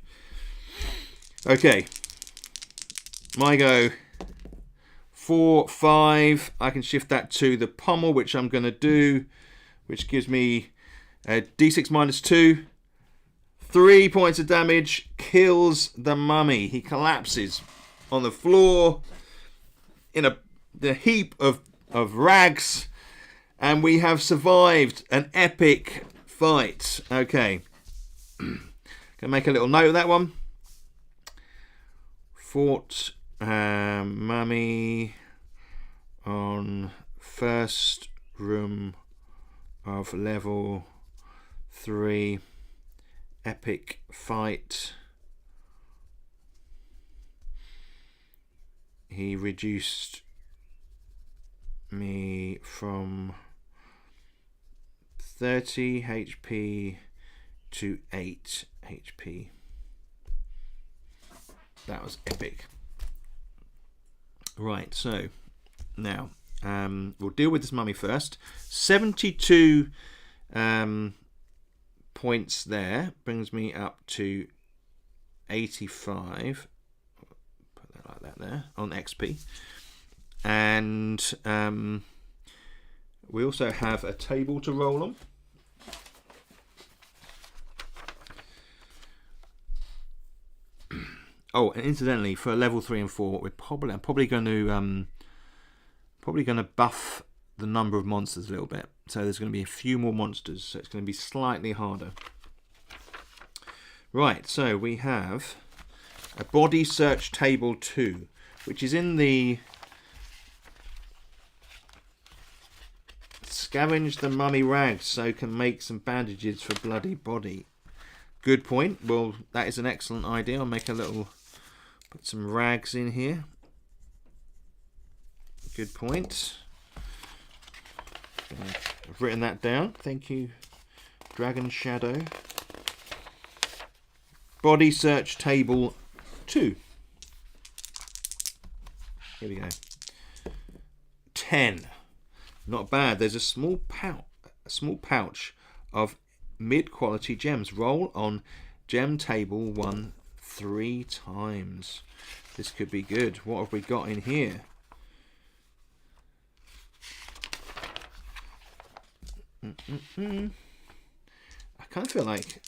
Okay. My go. 4-5. I can shift that to the pommel, which I'm going to do, which gives me a D6 -2. 3 points of damage, kills the mummy. He collapses on the floor in the heap of rags, and we have survived an epic fight. Okay. Gonna make a little note of that one. Fought mummy on first room of level 3. Epic fight. He reduced me from 30 HP to 8 HP. That was epic. Right, so now we'll deal with this mummy first. 72 points there brings me up to 85. Put that like that there on XP. And we also have a table to roll on. Oh, and incidentally, for level 3 and 4, I'm probably going to buff the number of monsters a little bit. So there's going to be a few more monsters, so it's going to be slightly harder. Right, so we have a body search table 2, which is in the scavenge the mummy rags so can make some bandages for bloody body. Good point. Well, that is an excellent idea. I'll make a little, put some rags in here. Good point. I've written that down. Thank you, Dragon Shadow. Body search table 2. Here we go. 10. Not bad. There's a small pouch of mid-quality gems. Roll on gem table 1 3 times. This could be good. What have we got in here? I kind of feel like,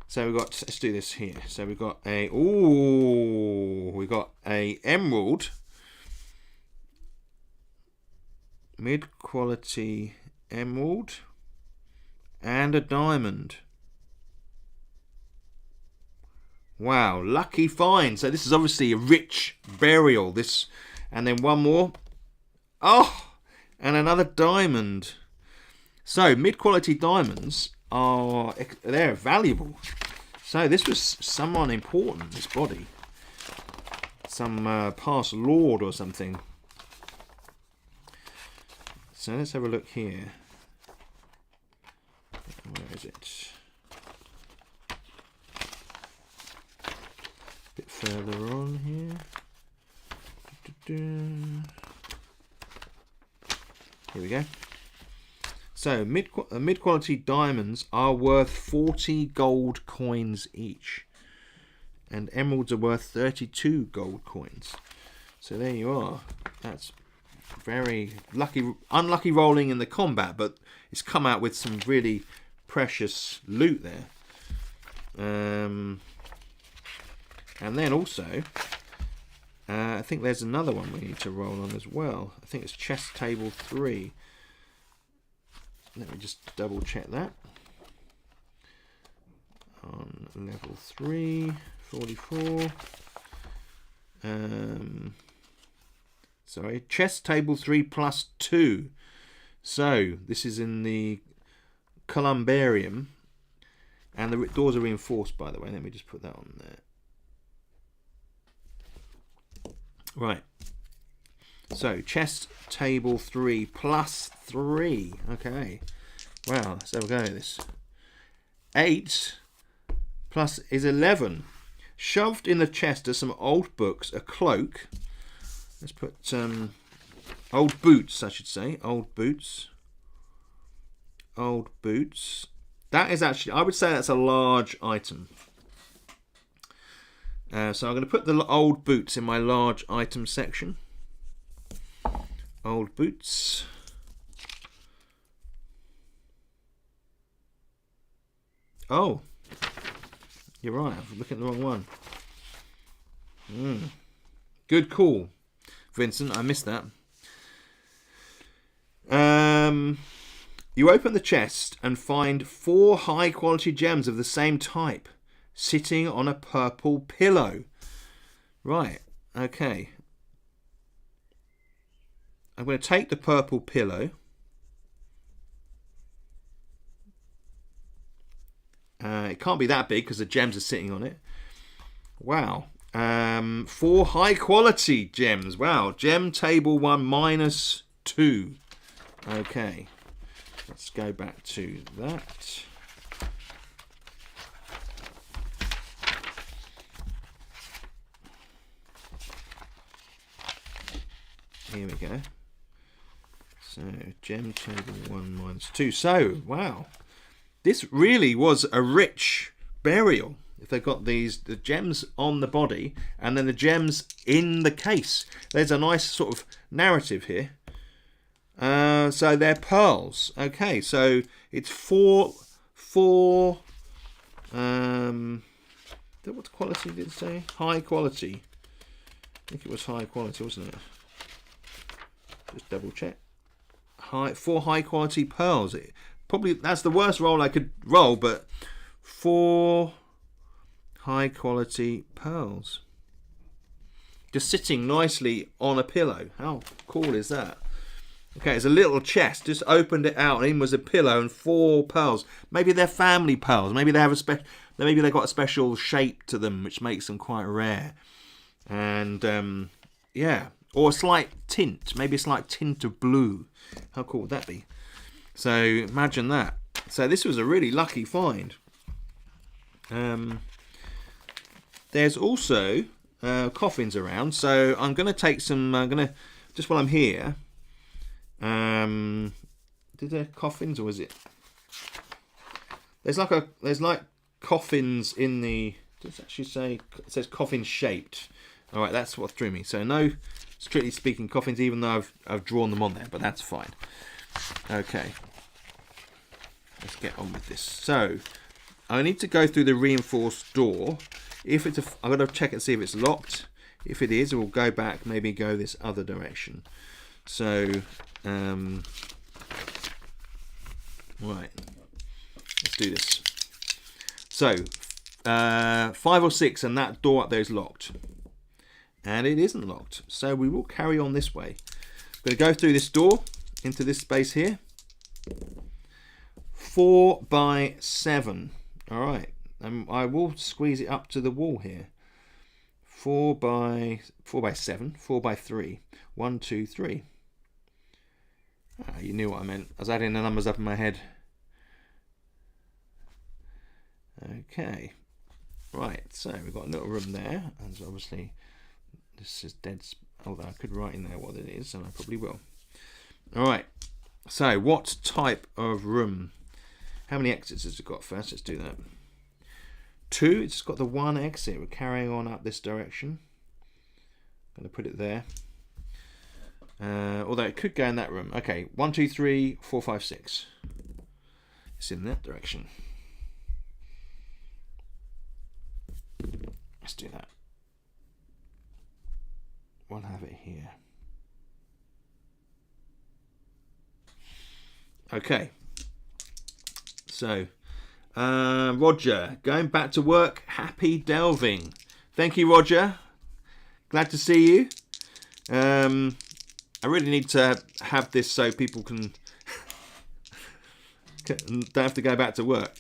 so we've got, let's do this here. So we've got a emerald, mid-quality emerald, and a diamond. Wow, lucky find. So this is obviously a rich burial. This, and then one more. Oh, and another diamond. So mid-quality diamonds they're valuable. So this was someone important, this body. Some past lord or something. So let's have a look here. Where is it? A bit further on here. Here we go. So mid-quality diamonds are worth 40 gold coins each, and emeralds are worth 32 gold coins. So there you are. That's very unlucky rolling in the combat, but it's come out with some really precious loot there. And then also, I think there's another one we need to roll on as well. I think it's chest table 3. Let me just double check that. On level 3, 44. Sorry, chest table 3 plus 2. So this is in the columbarium, and the doors are reinforced, by the way. Let me just put that on there. Right. So chest table 3 plus 3. Okay. Wow. Let's have a go at this. 8 plus is 11. Shoved in the chest are some old books, a cloak. Let's put old boots, I should say. Old boots. Old boots. That is actually, I would say that's a large item. So I'm going to put the old boots in my large item section. Old boots. Oh, You're right, I'm looking at the wrong one. Good call, Vincent. I missed that. You open the chest and find 4 high-quality gems of the same type sitting on a purple pillow. Right, okay. I'm going to take the purple pillow. It can't be that big because the gems are sitting on it. Wow. 4 high-quality gems. Wow. Gem table 1 -2. Okay. Let's go back to that. Here we go. So, gem table 1 -2. So, wow. This really was a rich burial. If they've got the gems on the body and then the gems in the case. There's a nice sort of narrative here. So they're pearls. Okay, so it's four. What quality did it say? High quality. I think it was high quality, wasn't it? Just double check. 4 high quality pearls. Probably that's the worst roll I could roll, but 4 high quality pearls. Just sitting nicely on a pillow. How cool is that? Okay, it's a little chest. Just opened it out, and in was a pillow and 4 pearls. Maybe they're family pearls. Maybe they have maybe they've got a special shape to them, which makes them quite rare. And yeah, or a slight tint. Maybe a slight tint of blue. How cool would that be? So imagine that. So this was a really lucky find. There's also coffins around. So I'm going to take some. Just while I'm here. Did there coffins or was it? There's like coffins in the. Does it actually say? It says coffin shaped. All right, that's what threw me. So no, strictly speaking, coffins. Even though I've drawn them on there, but that's fine. Okay, let's get on with this. So I need to go through the reinforced door. If it's I've got to check and see if it's locked. If it is, we'll go back. Maybe go this other direction. So. Right, let's do this. So 5 or 6 and that door up there is locked, and it isn't locked, so we will carry on this way. I'm going to go through this door into this space here. 4 by 7. All right, and I will squeeze it up to the wall here. 4 by 7, 4 by 3. 1, 2, 3. You knew what I meant. I was adding the numbers up in my head. Okay. Right, so we've got a little room there. And obviously, this is dead. Although I could write in there what it is, and I probably will. Alright. So, what type of room? How many exits has it got first? Let's do that. 2. It's got the 1 exit. We're carrying on up this direction. I'm going to put it there. Although it could go in that room. Okay, 1, 2, 3, 4, 5, 6. It's in that direction. Let's do that. We'll have it here. Okay. So, Roger, going back to work. Happy delving. Thank you, Roger. Glad to see you. I really need to have this so people don't have to go back to work.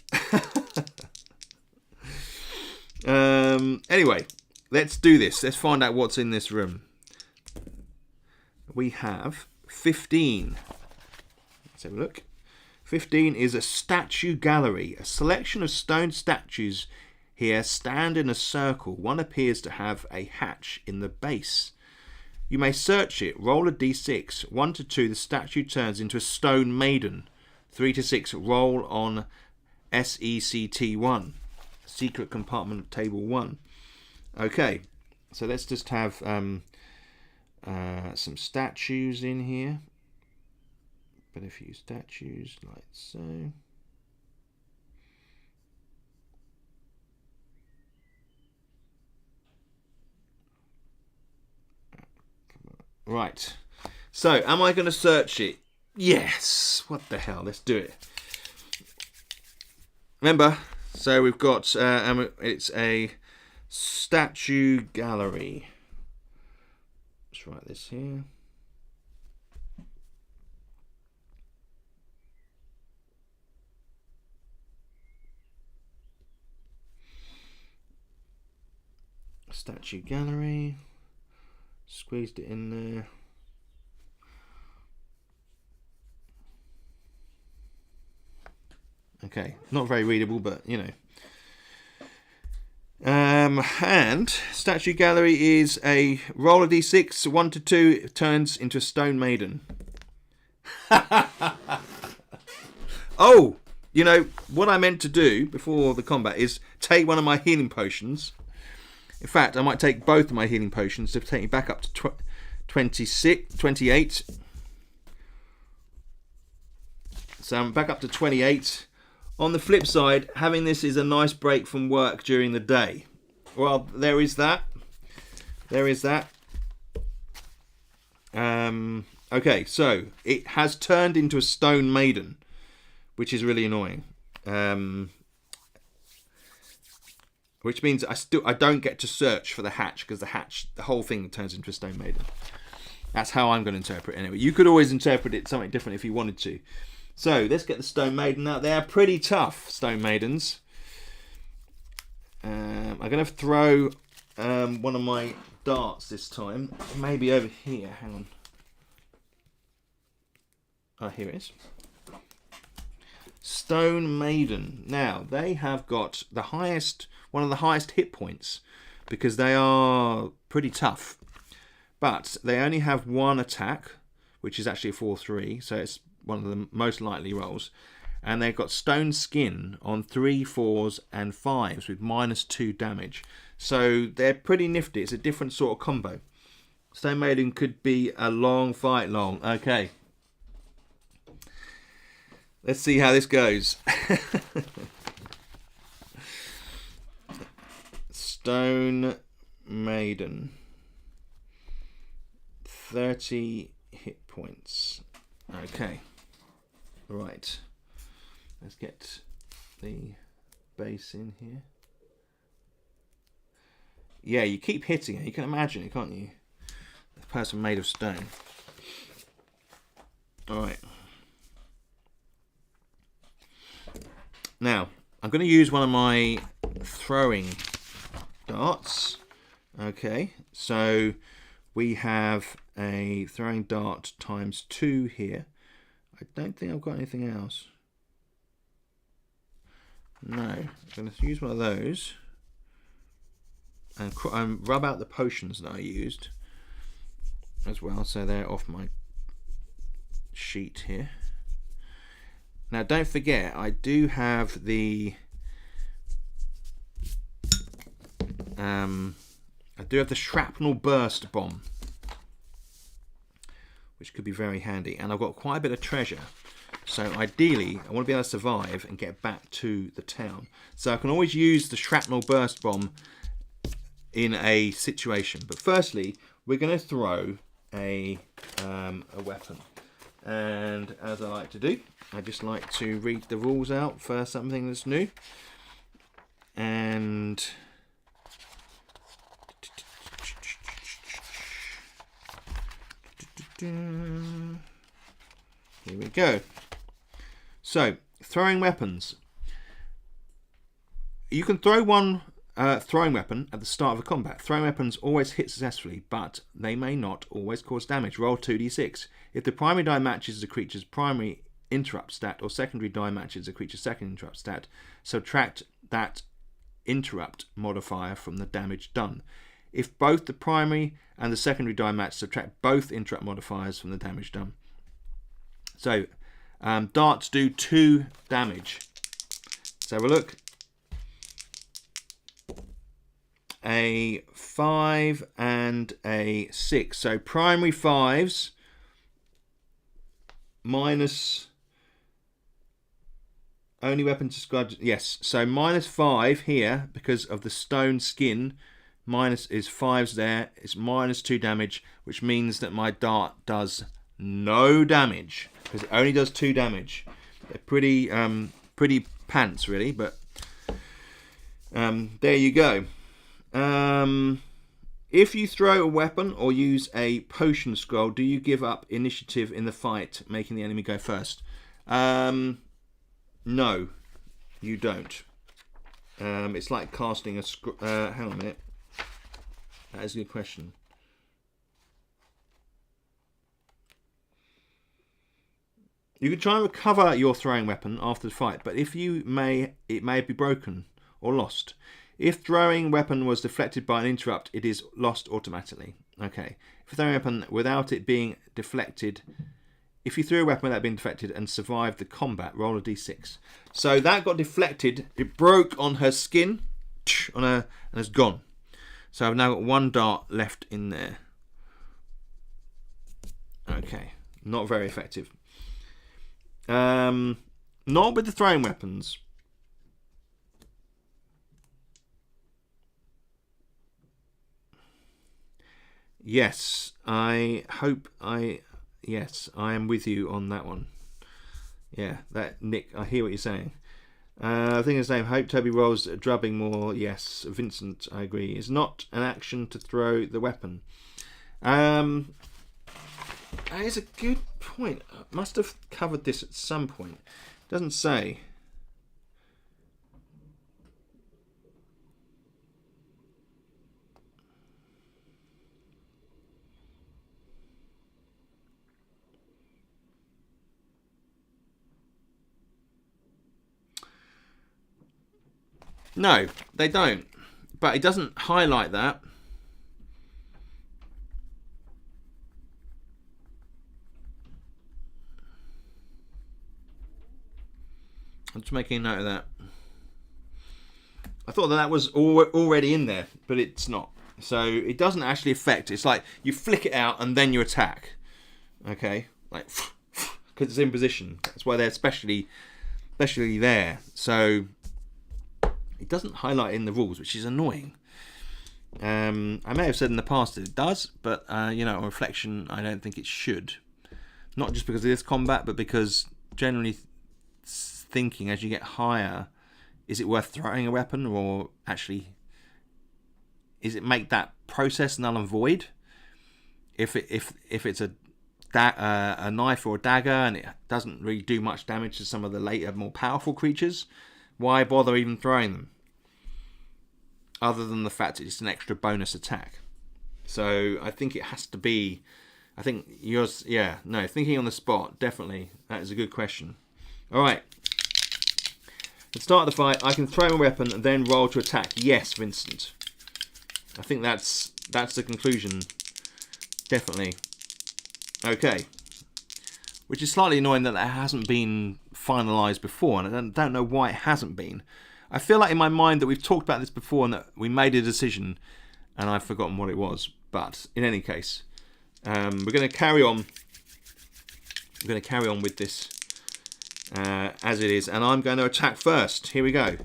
Anyway, let's do this. Let's find out what's in this room. We have 15. Let's have a look. 15 is a statue gallery. A selection of stone statues here stand in a circle. One appears to have a hatch in the base. You may search it. Roll a d6. 1 to 2, the statue turns into a stone maiden. 3 to 6, roll on SECT1. Secret compartment table 1. Okay, so let's just have some statues in here. Put a few statues like so. Right. So, am I going to search it? Yes. What the hell? Let's do it. Remember, so we've got, it's a statue gallery. Let's write this here. Statue gallery. Squeezed it in there. Okay, not very readable, but you know. And statue gallery is a roll of d6, 1 to 2, it turns into a stone maiden. Oh, you know what I meant to do before the combat is take one of my healing potions. In fact, I might take both of my healing potions to take me back up to 28. So I'm back up to 28. On the flip side, having this is a nice break from work during the day. Well, there is that. There is that. Okay, so it has turned into a stone maiden, which is really annoying. Which means I don't get to search for the hatch, because the whole thing turns into a stone maiden. That's how I'm going to interpret it anyway. You could always interpret it something different if you wanted to. So let's get the stone maiden out. They are pretty tough, stone maidens. I'm going to throw one of my darts this time. Maybe over here. Hang on. Oh, here it is. Stone maiden. Now they have got one of the highest hit points, because they are pretty tough. But they only have one attack, which is actually a 4-3, so it's one of the most likely rolls. And they've got stone skin on 3, 4s, and 5s with -2 damage. So they're pretty nifty. It's a different sort of combo. Stone Maiden could be a long fight long. Okay. Let's see how this goes. Stone Maiden. 30 hit points. Okay. Right. Let's get the base in here. Yeah, you keep hitting it. You can imagine it, can't you? The person made of stone. Alright. Now, I'm going to use one of my throwing darts. Okay, so we have a throwing dart ×2 here. I don't think I've got anything else. No, I'm going to use one of those and rub out the potions that I used as well, so they're off my sheet here. Now don't forget, I do have the shrapnel burst bomb, which could be very handy, and I've got quite a bit of treasure. So ideally, I want to be able to survive and get back to the town. So I can always use the shrapnel burst bomb in a situation. But firstly, we're going to throw a weapon. And as I like to do, I just like to read the rules out for something that's new. And here we go. So, throwing weapons. You can throw one throwing weapon at the start of a combat. Throwing weapons always hit successfully, but they may not always cause damage. Roll 2d6. If the primary die matches the creature's primary interrupt stat, or secondary die matches the creature's second interrupt stat, subtract that interrupt modifier from the damage done. If both the primary and the secondary die match, subtract both interrupt modifiers from the damage done. So, darts do 2 damage. Let's have a look. A 5 and a 6. So primary 5s minus only weapons described. Yes, so -5 here because of the stone skin minus is 5's there. It's -2 damage, which means that my dart does no damage because it only does 2 damage. They're pretty pants really, but there you go. If you throw a weapon or use a potion scroll, do you give up initiative in the fight, making the enemy go first? No, you don't. It's like casting a scroll. Hang on a minute. That is a good question. You can try and recover your throwing weapon after the fight, but it may be broken or lost. If throwing weapon was deflected by an interrupt, it is lost automatically. Okay. If throwing a weapon without it being deflected, if you threw a weapon without being deflected and survived the combat, roll a d6. So that got deflected. It broke on her skin, on her, and it's gone. So I've now got 1 dart left in there. Okay. Not very effective. Not with the throwing weapons. Yes, yes, I am with you on that one. Yeah, that Nick, I hear what you're saying. I think his name, Hope Toby rolls drubbing more. Yes, Vincent, I agree. It's not an action to throw the weapon. That is a good point. I must have covered this at some point. It doesn't say. No, they don't. But it doesn't highlight that. I'm just making a note of that. I thought that was already in there, but it's not. So it doesn't actually affect. It's like you flick it out and then you attack. Okay? Like, because it's in position. That's why they're especially there. So it doesn't highlight in the rules, which is annoying. I may have said in the past that it does, but on reflection, I don't think it should. Not just because of this combat, but because generally thinking as you get higher, is it worth throwing a weapon, or actually is it make that process null and void? If it's a knife or a dagger and it doesn't really do much damage to some of the later more powerful creatures, why bother even throwing them? Other than the fact it's an extra bonus attack. So I think it has to be. I think yours. Yeah, no. Thinking on the spot, definitely. That is a good question. All right. Let's start the fight. I can throw a weapon and then roll to attack. Yes, Vincent. I think that's the conclusion. Definitely. Okay. Which is slightly annoying that hasn't been finalised before, and I don't know why it hasn't been. I feel like in my mind that we've talked about this before and that we made a decision and I've forgotten what it was. But in any case, we're going to carry on. We're going to carry on with this as it is, and I'm going to attack first. Here we go.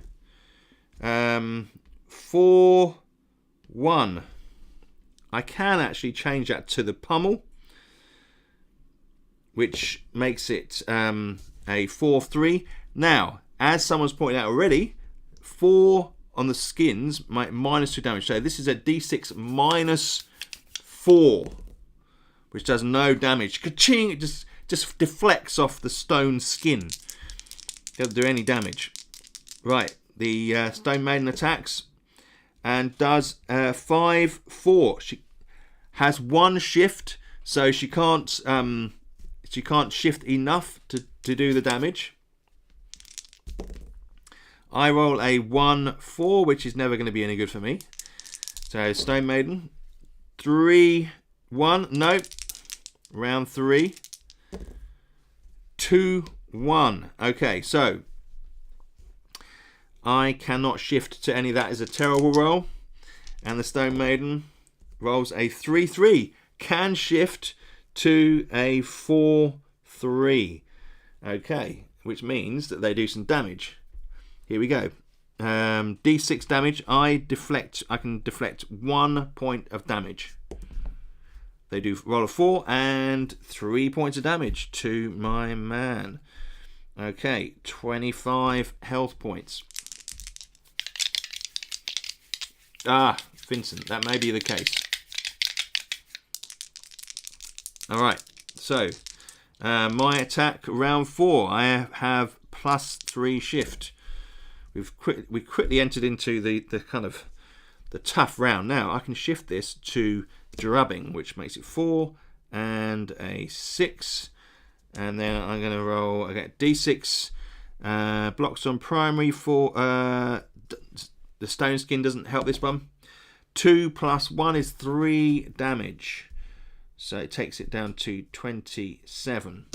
4-1. I can actually change that to the pummel, which makes it a 4-3. Now, as someone's pointed out already, 4 on the skins, -2 damage. So this is a d6 -4, which does no damage. Ka-ching! It just deflects off the stone skin. Doesn't do any damage. Right, the Stone Maiden attacks and does 5-4. She has 1 shift, so she can't shift enough to do the damage. I roll a 1-4, which is never going to be any good for me. So Stone Maiden, 3-1. No, round 3. 2-1. Okay, so I cannot shift to any. That is a terrible roll. And the Stone Maiden rolls a 3-3. Can shift to a 4-3. Okay, which means that they do some damage. Here we go. D6 damage. I can deflect 1 point of damage. They do roll a 4 and 3 points of damage to my man. Okay, 25 health points. Ah, Vincent, that may be the case. Alright, so my attack round 4. I have +3 shift. We quickly entered into the kind of the tough round. Now I can shift this to drubbing, which makes it 4 and a 6. And then I'm going to roll. I get D6 blocks on primary for the stone skin doesn't help this one. 2 + 1 is 3 damage, so it takes it down to 27.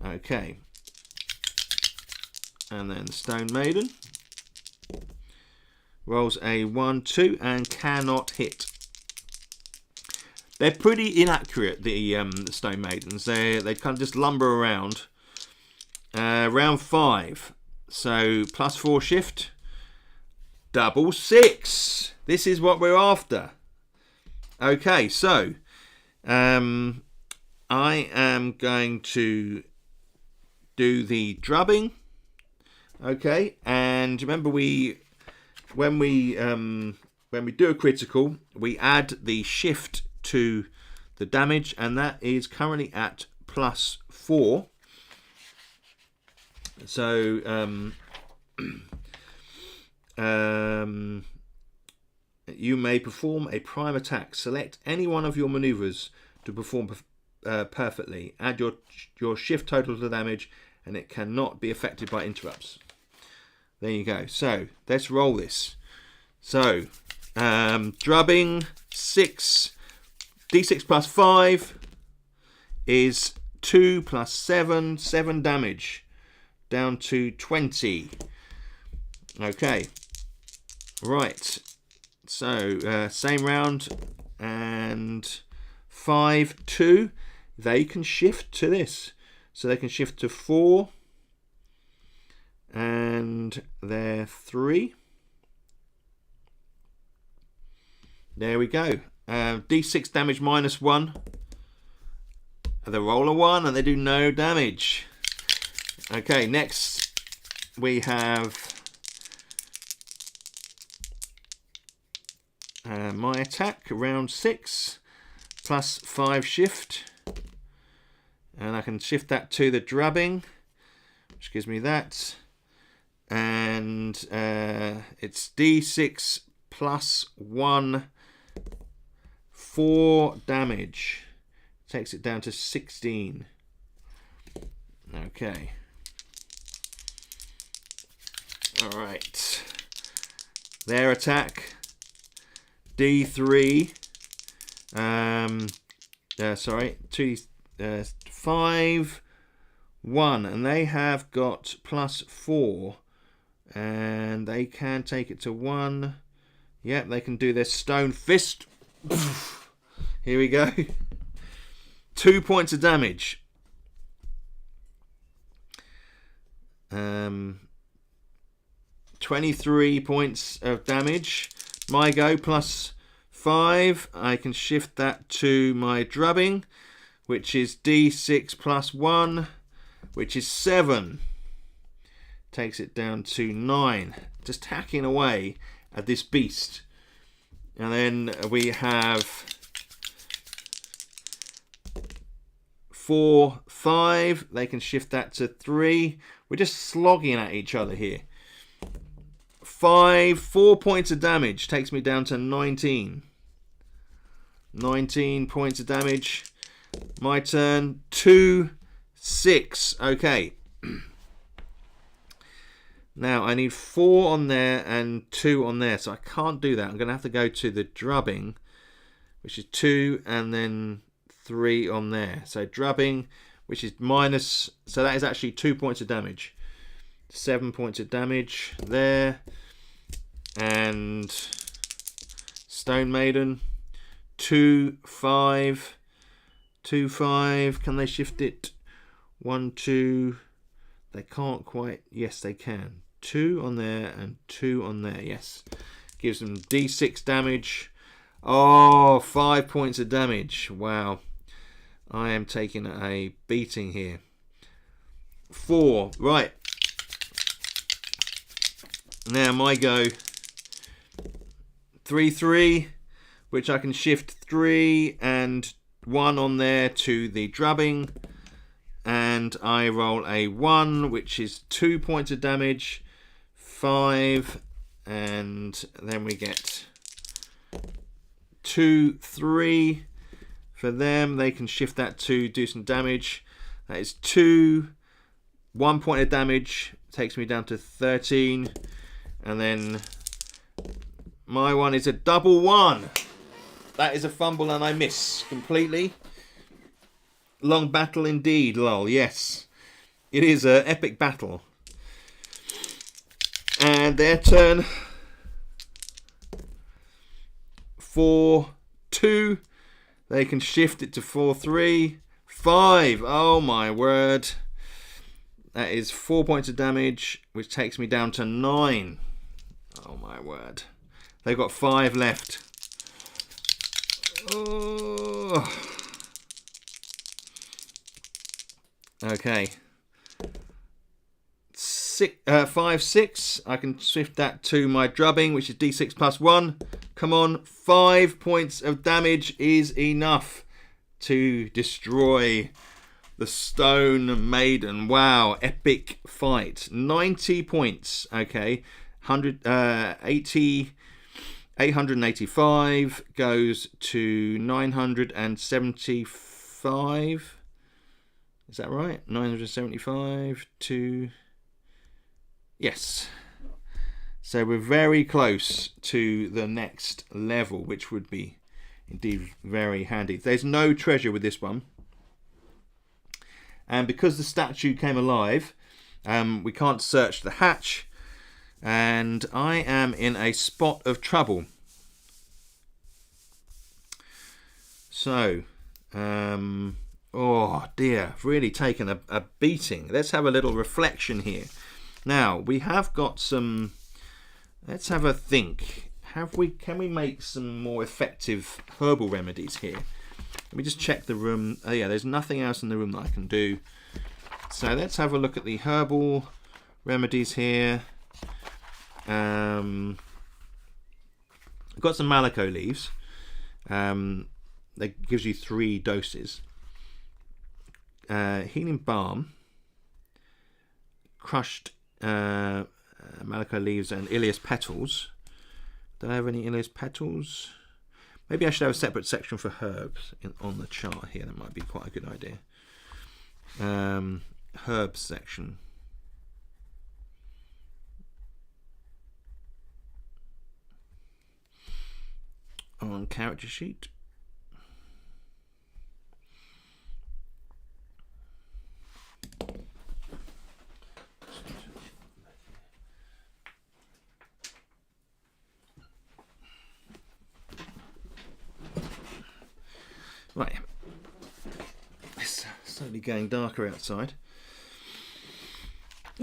Okay, and then the Stone Maiden rolls a 1, 2 and cannot hit. They're pretty inaccurate, the Stone Maidens. They kind of just lumber around. Round 5. So +4 shift. Double 6. This is what we're after. Okay, so I am going to do the drubbing. Okay, and remember when we do a critical, we add the shift to the damage, and that is currently at +4. So you may perform a prime attack. Select any one of your maneuvers to perform perfectly. Add your shift total to the damage, and it cannot be affected by interrupts. There you go. So let's roll this. So drubbing 6. D6 +5 is 2 + 7, 7 damage, down to 20. Okay, right. So same round, and 5, 2. They can shift to this, so they can shift to 4, and they're 3. There we go. D6 damage -1. They roll a 1 and they do no damage. Okay, next we have my attack, round 6, +5 shift. And I can shift that to the drubbing, which gives me that. And it's D6 +1. 4 damage. Takes it down to 16. Okay. Alright. Their attack. D3. Sorry. 2, 5, 1. And they have got +4. And they can take it to 1. Yep, they can do their stone fist. Here we go. 2 points of damage. 23 points of damage. My go, +5. I can shift that to my drubbing, which is D6 +1, which is 7. Takes it down to 9. Just hacking away at this beast. And then we have 4, 5. They can shift that to 3. We're just slogging at each other here. 4 points of damage. Takes me down to 19. 19 points of damage. My turn. 2, 6. Okay. Now I need 4 on there and 2 on there, so I can't do that. I'm going to have to go to the drubbing, which is 2 and then 3 on there. So drubbing, which is minus, so that is actually 2 points of damage. 7 points of damage there. And Stone Maiden, 2, 5, 2, 5. Can they shift it? 1, 2. They can't quite. Yes, they can. 2 on there and 2 on there. Yes. Gives them D6 damage. Oh, 5 points of damage. Wow. I am taking a beating here. 4. Right. Now my go. 3-3, which I can shift 3 and 1 on there to the drubbing. And I roll a 1, which is 2 points of damage. 5. And then we get 2, 3 for them. They can shift that to do some damage. That is 2. 1 point of damage. Takes me down to 13. And then my one is a double 1. That is a fumble and I miss completely. Long battle indeed, lol. Yes. It is an epic battle. And their turn. 4-2. They can shift it to 4-3. 5. Oh my word. That is 4 points of damage, which takes me down to 9. Oh my word. They've got 5 left. Oh. Okay. 5-6. I can shift that to my drubbing, which is D6 plus 1. Come on. 5 points of damage is enough to destroy the Stone Maiden. Wow. Epic fight. 90 points. Okay. 885 goes to 975. Is that right? 975 to... Yes. So we're very close to the next level, which would be indeed very handy. There's no treasure with this one. And because the statue came alive, we can't search the hatch. And I am in a spot of trouble. So, oh dear, I've really taken a beating. Let's have a little reflection here. Now, we have got some, let's have a think. Can we make some more effective herbal remedies here? Let me just check the room. Oh yeah, there's nothing else in the room that I can do. So let's have a look at the herbal remedies here. I've got some Malacco leaves. That gives you 3 doses. Healing balm, crushed Malacco leaves and Ilias petals. Do I have any Ilias petals? Maybe I should have a separate section for herbs on the chart here. That might be quite a good idea. Herbs section. On character sheet. Right. It's slowly getting darker outside.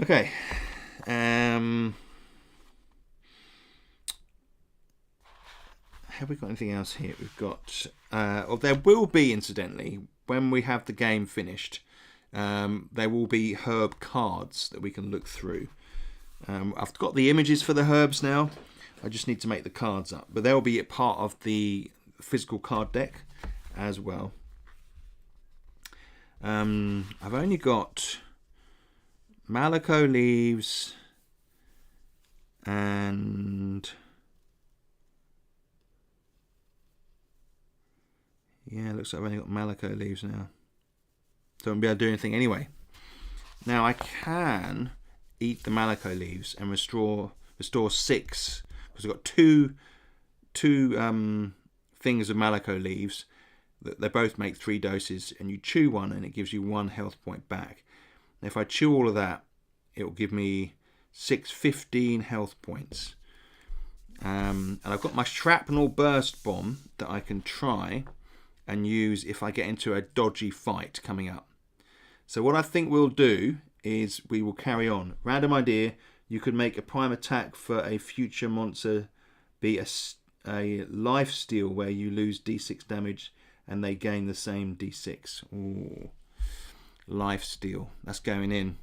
Okay. Have we got anything else here? We've got... there will be, incidentally, when we have the game finished, there will be herb cards that we can look through. I've got the images for the herbs now. I just need to make the cards up. But they'll be a part of the physical card deck as well. I've only got Malacco leaves and... Yeah, it looks like I've only got Malacco leaves now. So I won't be able to do anything anyway. Now I can eat the Malacco leaves and restore 6, because I've got two things of Malacco leaves. They both make 3 doses, and you chew one and it gives you 1 health point back. And if I chew all of that, it will give me 15 health points. And I've got my shrapnel burst bomb that I can try and use if I get into a dodgy fight coming up. So what I think we'll do is we will carry on. Random idea, You could make a prime attack for a future monster be a life steal where you lose d6 damage and they gain the same d6. Ooh, life steal. That's going in.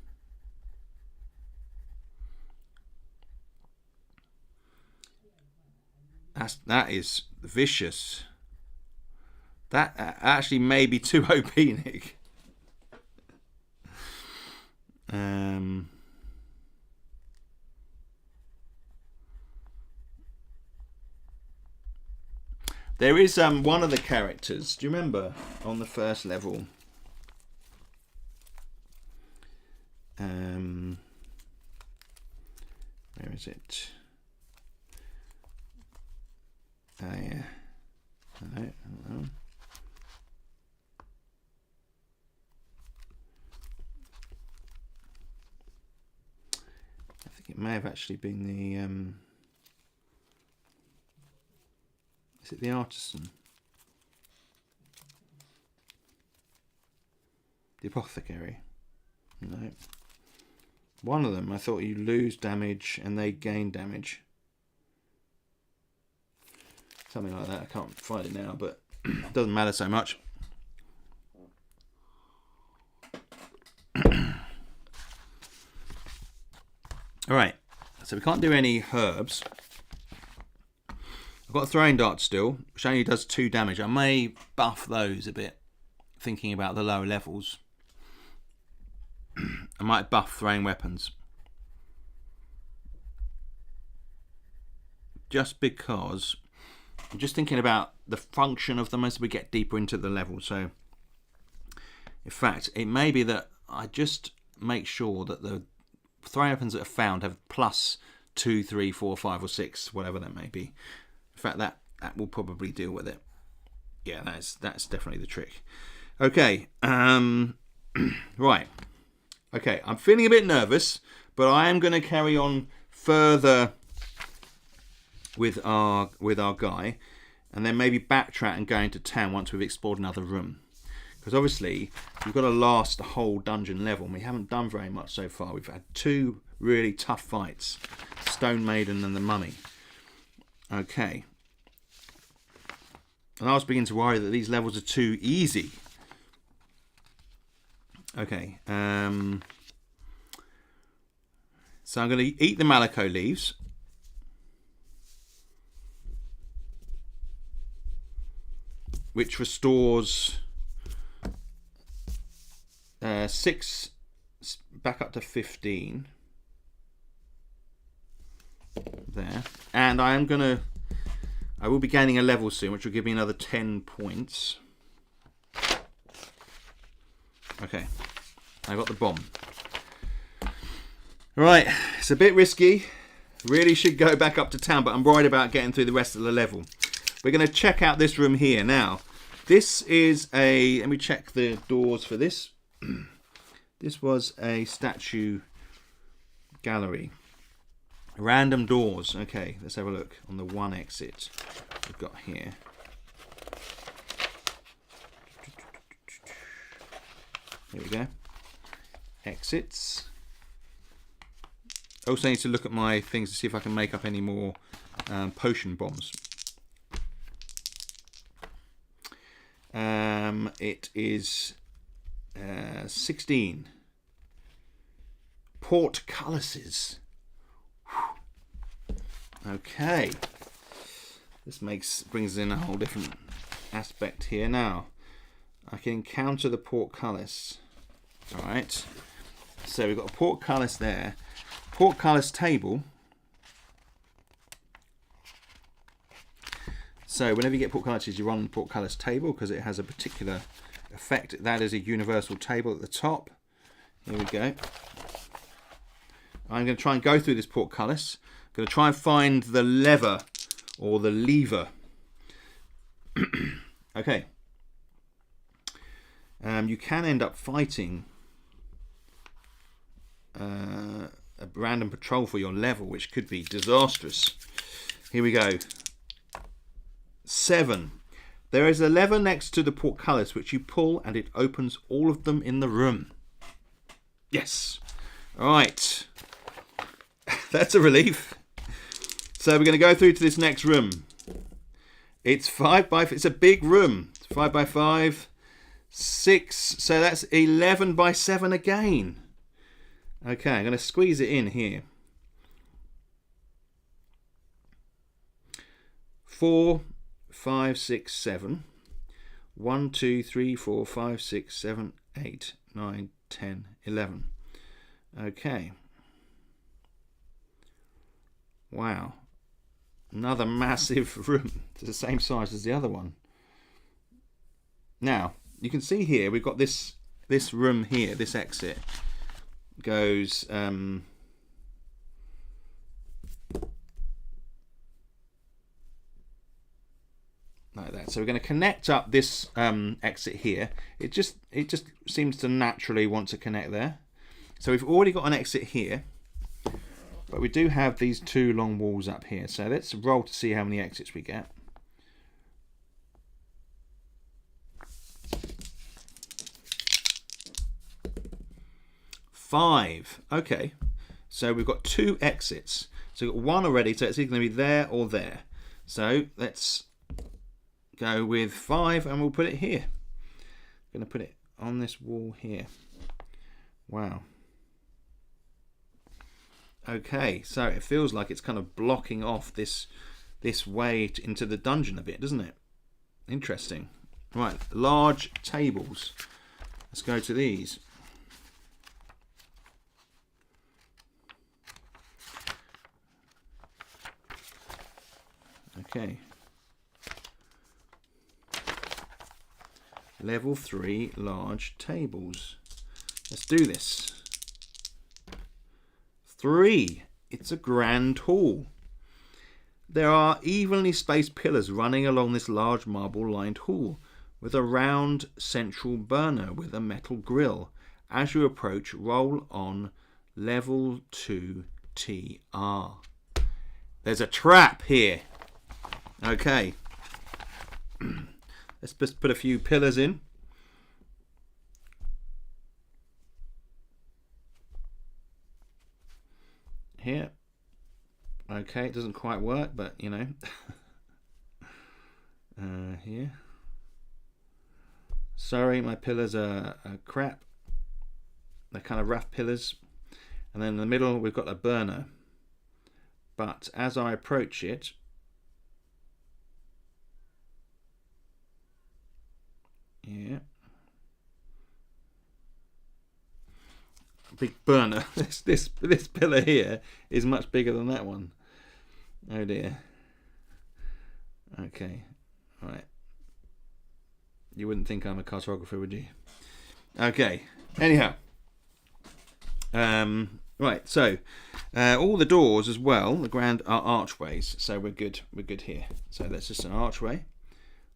That is vicious. That actually may be too OP, Nick. There is one of the characters. Do you remember on the first level? Where is it? Oh yeah. Hello. I think it may have actually been the is it the artisan? The apothecary? No. One of them, I thought you lose damage and they gain damage. Something like that. I can't find it now, but it doesn't matter so much. Alright, so we can't do any herbs. I've got a throwing dart still, which only does 2 damage. I may buff those a bit, thinking about the lower levels. I might buff throwing weapons. Just because I'm just thinking about the function of them as we get deeper into the level. So, in fact, it may be that I just make sure that the throwing weapons that are found have plus 2, 3, 4, 5 or 6, whatever that may be. In fact, that will probably deal with it. Yeah, that's definitely the trick. Okay, right. Okay, I'm feeling a bit nervous, but I am going to carry on further with our guy, and then maybe backtrack and go into town once we've explored another room. Because obviously we've got to last the whole dungeon level, and we haven't done very much so far. We've had 2 really tough fights, Stone Maiden and the Mummy. Okay. And I was beginning to worry that these levels are too easy. Okay. So I'm going to eat the Malico leaves. Which restores 6 back up to 15. There. And I will be gaining a level soon, which will give me another 10 points. Okay. I got the bomb. Right. It's a bit risky. Really should go back up to town, but I'm worried about getting through the rest of the level. We're going to check out this room here. Now, this is a... Let me check the doors for this. This was a statue gallery. Random doors. Okay, let's have a look on the one exit we've got here. Here we go. Exits. Also need to look at my things to see if I can make up any more potion bombs. It is 16 portcullises. Okay, this brings in a whole different aspect here. Now I can encounter the portcullis. All right, so we've got a portcullis there. Portcullis table. So whenever you get portcullises, you run the portcullis table because it has a particular effect. That is a universal table at the top. Here we go. I'm going to try and go through this portcullis. I'm going to try and find the lever or the lever. Okay. You can end up fighting a random patrol for your level, which could be disastrous. Here we go. 7. There is a lever next to the portcullis which you pull and it opens all of them in the room. Yes. All right. That's a relief. So we're going to go through to this next room. It's 5 by. It's a big room. 5 by 5, 6. So that's 11 by 7 again. Okay, I'm going to squeeze it in here. 4, 5, 6, 7. 1, 2, 3, 4, 5, 6, 7, 8, 9, 10, 11. Okay. Wow. Another massive room. It's the same size as the other one. Now, you can see here, we've got this room here, this exit goes like that. So we're going to connect up this exit here. It just seems to naturally want to connect there. So we've already got an exit here, but we do have these 2 long walls up here. So let's roll to see how many exits we get. Five. Okay, so we've got 2 exits. So we've got 1 already, so it's either going to be there or there. So let's go with 5 and we'll put it here. I'm going to put it on this wall here. Wow. Okay, so it feels like it's kind of blocking off this way into the dungeon a bit, doesn't it? Interesting. Right, large tables. Let's go to these. Okay. Level 3 large tables. Let's do this. 3. It's a grand hall. There are evenly spaced pillars running along this large marble-lined hall with a round central burner with a metal grill. As you approach, roll on level 2 TR. There's a trap here. Okay. Let's just put a few pillars in. Here. Okay, it doesn't quite work, but you know. Here. Sorry, my pillars are crap. They're kind of rough pillars. And then in the middle, we've got a burner. But as I approach it, yeah, big burner. This pillar here is much bigger than that one. Oh dear. Okay, right. You wouldn't think I'm a cartographer, would you? Okay. Anyhow, right. So all the doors as well, the grand are archways. So we're good. We're good here. So that's just an archway.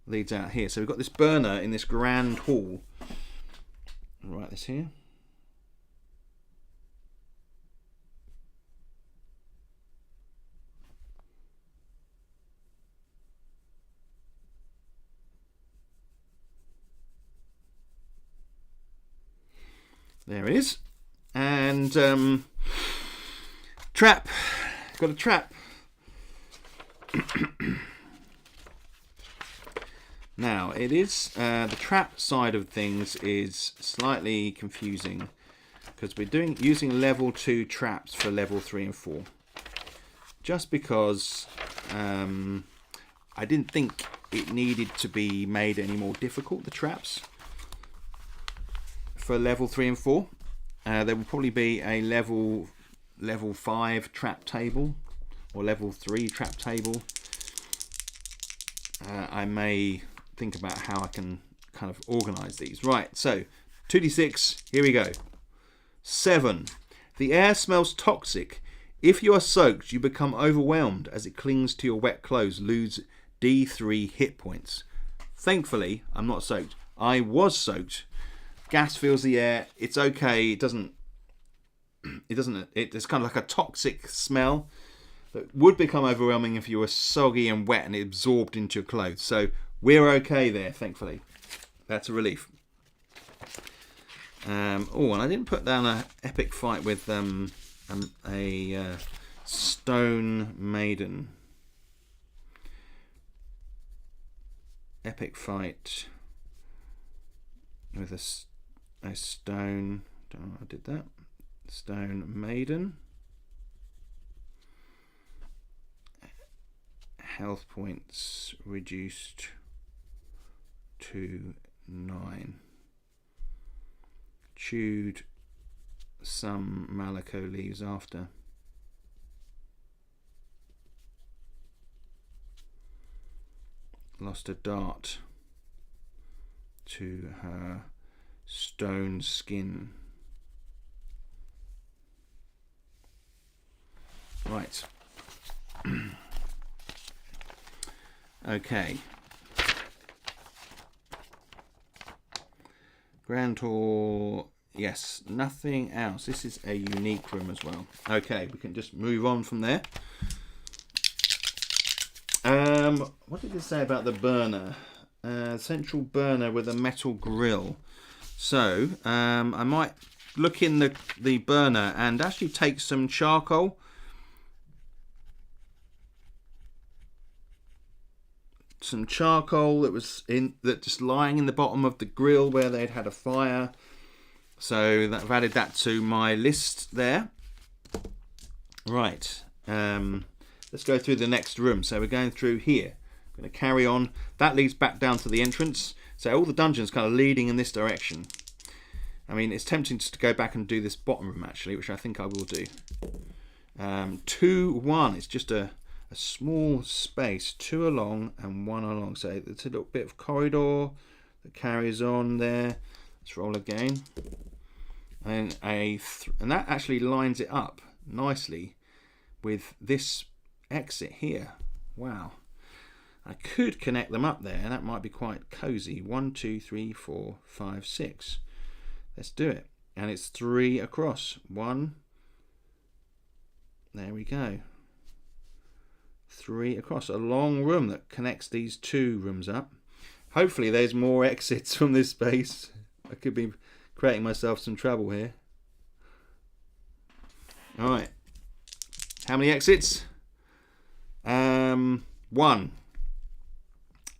Leads out here. So we've got this burner in this grand hall. I'll write this here. There it is. And trap. Got a trap. Now, it is the trap side of things is slightly confusing because we're using level 2 traps for level 3 and 4. Just because I didn't think it needed to be made any more difficult, the traps for level 3 and 4. There will probably be a level 5 trap table or level 3 trap table. I may think about how I can kind of organize these. Right, so 2d6, here we go. 7. The air smells toxic. If you are soaked, you become overwhelmed as it clings to your wet clothes. Lose D3 hit points. Thankfully, I'm not soaked. I was soaked. Gas fills the air. It's okay. It's kind of like a toxic smell that would become overwhelming if you were soggy and wet and it absorbed into your clothes. So we're okay there, thankfully. That's a relief. Oh, and I didn't put down an epic fight with a Stone Maiden. Epic fight with a stone. Don't know how I did that. Stone Maiden. Health points reduced to 9. Chewed some Malako leaves after. Lost a dart to her stone skin. Right. Okay. Grand tour. Yes, nothing else. This is a unique room as well. Okay, we can just move on from there. What did it say about the burner? Central burner with a metal grill. So, I might look in the burner and actually take some charcoal. Some charcoal that was just lying in the bottom of the grill where they'd had a fire. So I've added that to my list there. Right. Let's go through the next room. So we're going through here. I'm going to carry on. That leads back down to the entrance. So all the dungeons kind of leading in this direction. I mean, it's tempting just to go back and do this bottom room actually, which I think I will do. 2-1. It's just a small space, 2 along and 1 along. So it's a little bit of corridor that carries on there. Let's roll again. And that actually lines it up nicely with this exit here. Wow. I could connect them up there. That might be quite cozy. 1, 2, 3, 4, 5, 6. Let's do it. And it's 3 across. 1. There we go. 3 across. A long room that connects these 2 rooms up. Hopefully there's more exits from this space. I could be creating myself some trouble here. Alright. How many exits? 1.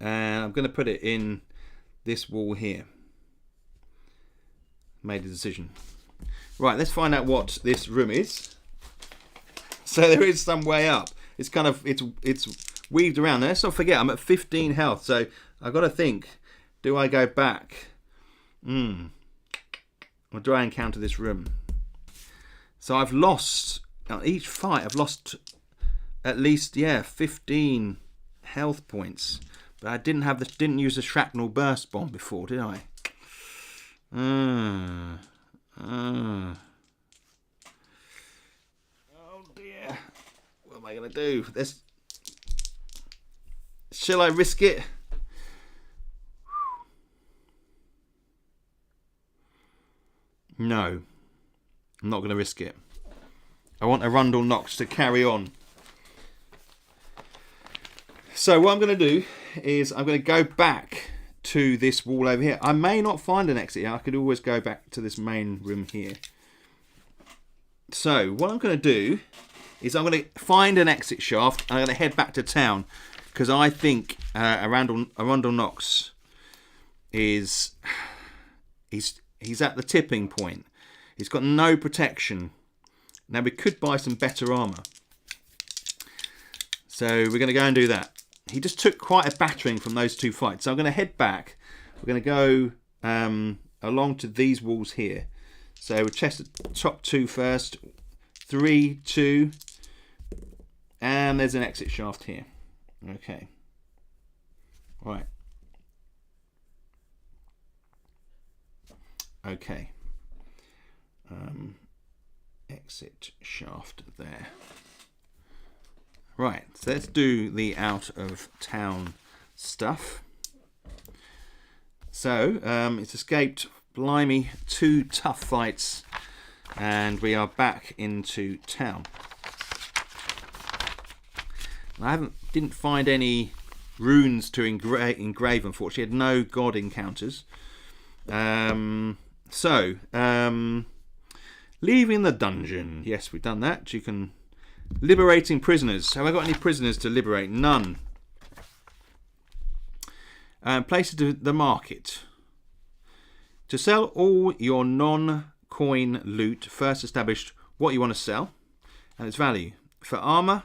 And I'm going to put it in this wall here. Made a decision. Right, let's find out what this room is. So there is some way up. It's kind of, it's weaved around. Now, let's not forget, I'm at 15 health. So I've got to think, do I go back? Or do I encounter this room? So I've lost, each fight, I've lost at least, 15 health points. But I didn't use the shrapnel burst bomb before, did I? Oh dear. What am I going to do? Shall I risk it? No. I'm not going to risk it. I want Arundal Knox to carry on. So what I'm going to do is I'm going to go back to this wall over here. I may not find an exit here. I could always go back to this main room here. So what I'm going to do is I'm going to find an exit shaft. I'm going to head back to town because I think Arundal Knox is he's at the tipping point. He's got no protection. Now we could buy some better armor. So we're going to go and do that. He just took quite a battering from those 2 fights. So I'm going to head back. We're going to go along to these walls here. So we'll test the top 2 first. 3, 2. And there's an exit shaft here. Okay. Right. Okay. Exit shaft there. Right, so let's do the out of town stuff. So, it's escaped, blimey, 2 tough fights, and we are back into town. I didn't find any runes to engrave, unfortunately. I had no god encounters. Leaving the dungeon. Yes, we've done that. You can Liberating prisoners. Have I got any prisoners to liberate? None. Place it to the market. To sell all your non-coin loot, first establish what you want to sell and its value. For armour,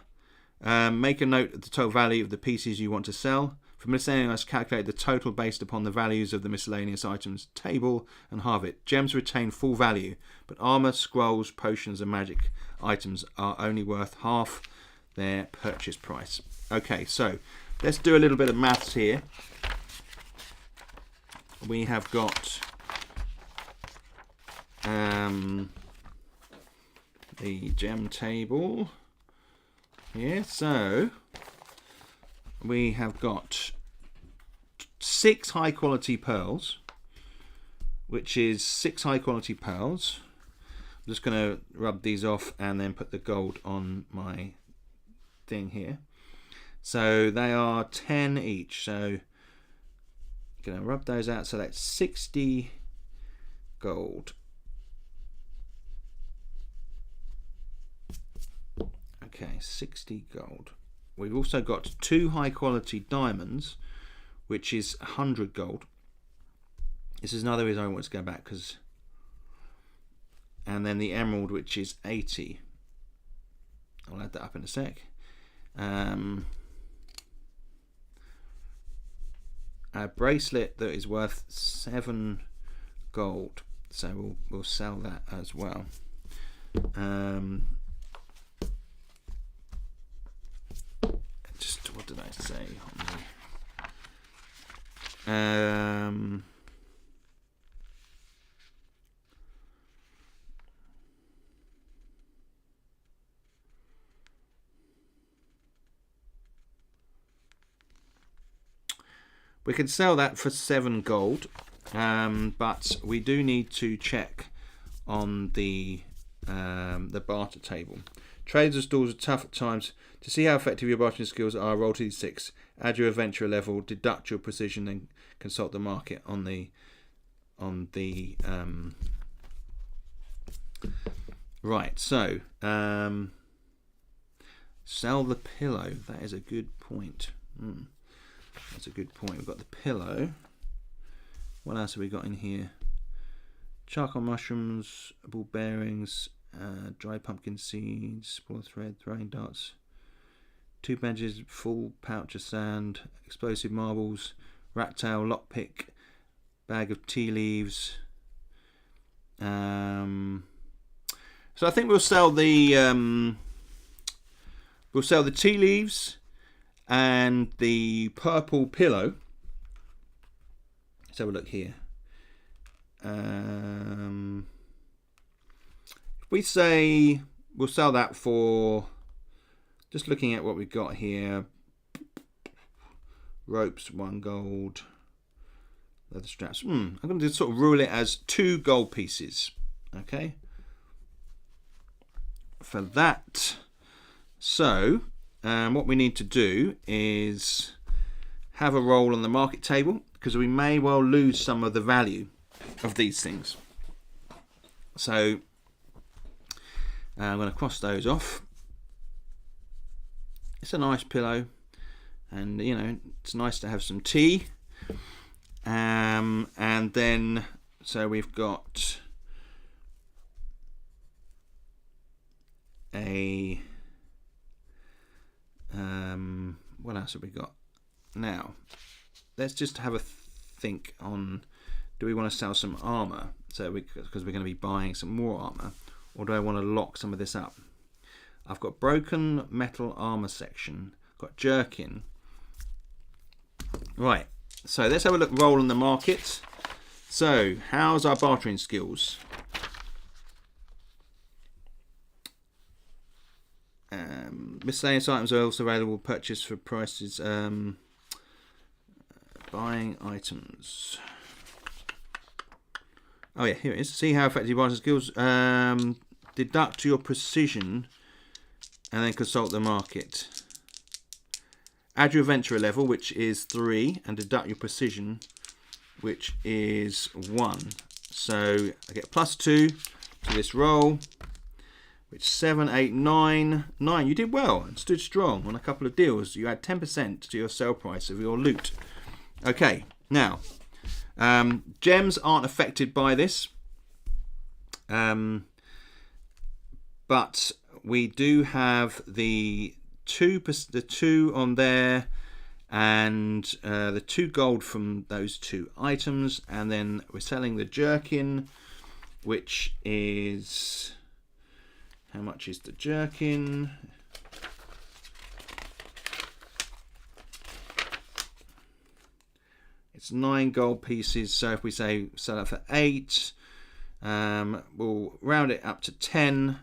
make a note of the total value of the pieces you want to sell. For miscellaneous, calculate the total based upon the values of the miscellaneous items table and halve it. Gems retain full value, but armour, scrolls, potions and magic items are only worth half their purchase price. Okay, so let's do a little bit of maths here. We have got the gem table here. So we have got 6 high quality pearls, which is 6 high quality pearls. I'm just going to rub these off and then put the gold on my thing here. So they are 10 each. So I'm going to rub those out. So that's 60 gold. Okay, 60 gold. We've also got 2 high quality diamonds, which is 100 gold. This is another reason I want to go back, because, and then the emerald, which is 80. I'll add that up in a sec. A bracelet that is worth 7 gold, so we'll sell that as well. Just what did I say on the we can sell that for 7 gold, but we do need to check on the barter table. Trades and stalls are tough at times. To see how effective your bartering skills are, roll to d6, add your adventure level, deduct your precision, then consult the market on the right. So sell the pillow. That is a good point. That's a good point. We've got the pillow. What else have we got in here? Charcoal mushrooms, ball bearings, dry pumpkin seeds, spool thread, throwing darts, 2 benches, full pouch of sand, explosive marbles, rat tail, lockpick, bag of tea leaves. So I think we'll sell the tea leaves and the purple pillow. Let's have a look here. We say we'll sell that for, just looking at what we've got here, ropes 1 gold, leather straps. I'm going to sort of rule it as 2 gold pieces. Okay, for that. So what we need to do is have a roll on the market table, because we may well lose some of the value of these things. So I'm going to cross those off. It's a nice pillow, and you know, it's nice to have some tea. And then so we've got a what else have we got? Now let's just have a think on, do we want to sell some armor? So because we're going to be buying some more armor, or do I want to lock some of this up? I've got broken metal armor section, got jerkin. Right, so let's have a look, roll in the market. So how's our bartering skills? Miscellaneous items are also available, purchase for prices. Buying items. Oh yeah, here it is. See how effective bartering skills. Deduct your precision and then consult the market. Add your adventurer level, which is 3, and deduct your precision, which is 1. So I get +2 to this roll, which 7, 8, 9, 9. You did well and stood strong on a couple of deals. You had 10% to your sell price of your loot. Okay, now, gems aren't affected by this. But we do have the two on there, and the 2 gold from those 2 items, and then we're selling the jerkin, which is, how much is the jerkin? It's 9 gold pieces, so if we say sell it for 8, we'll round it up to 10,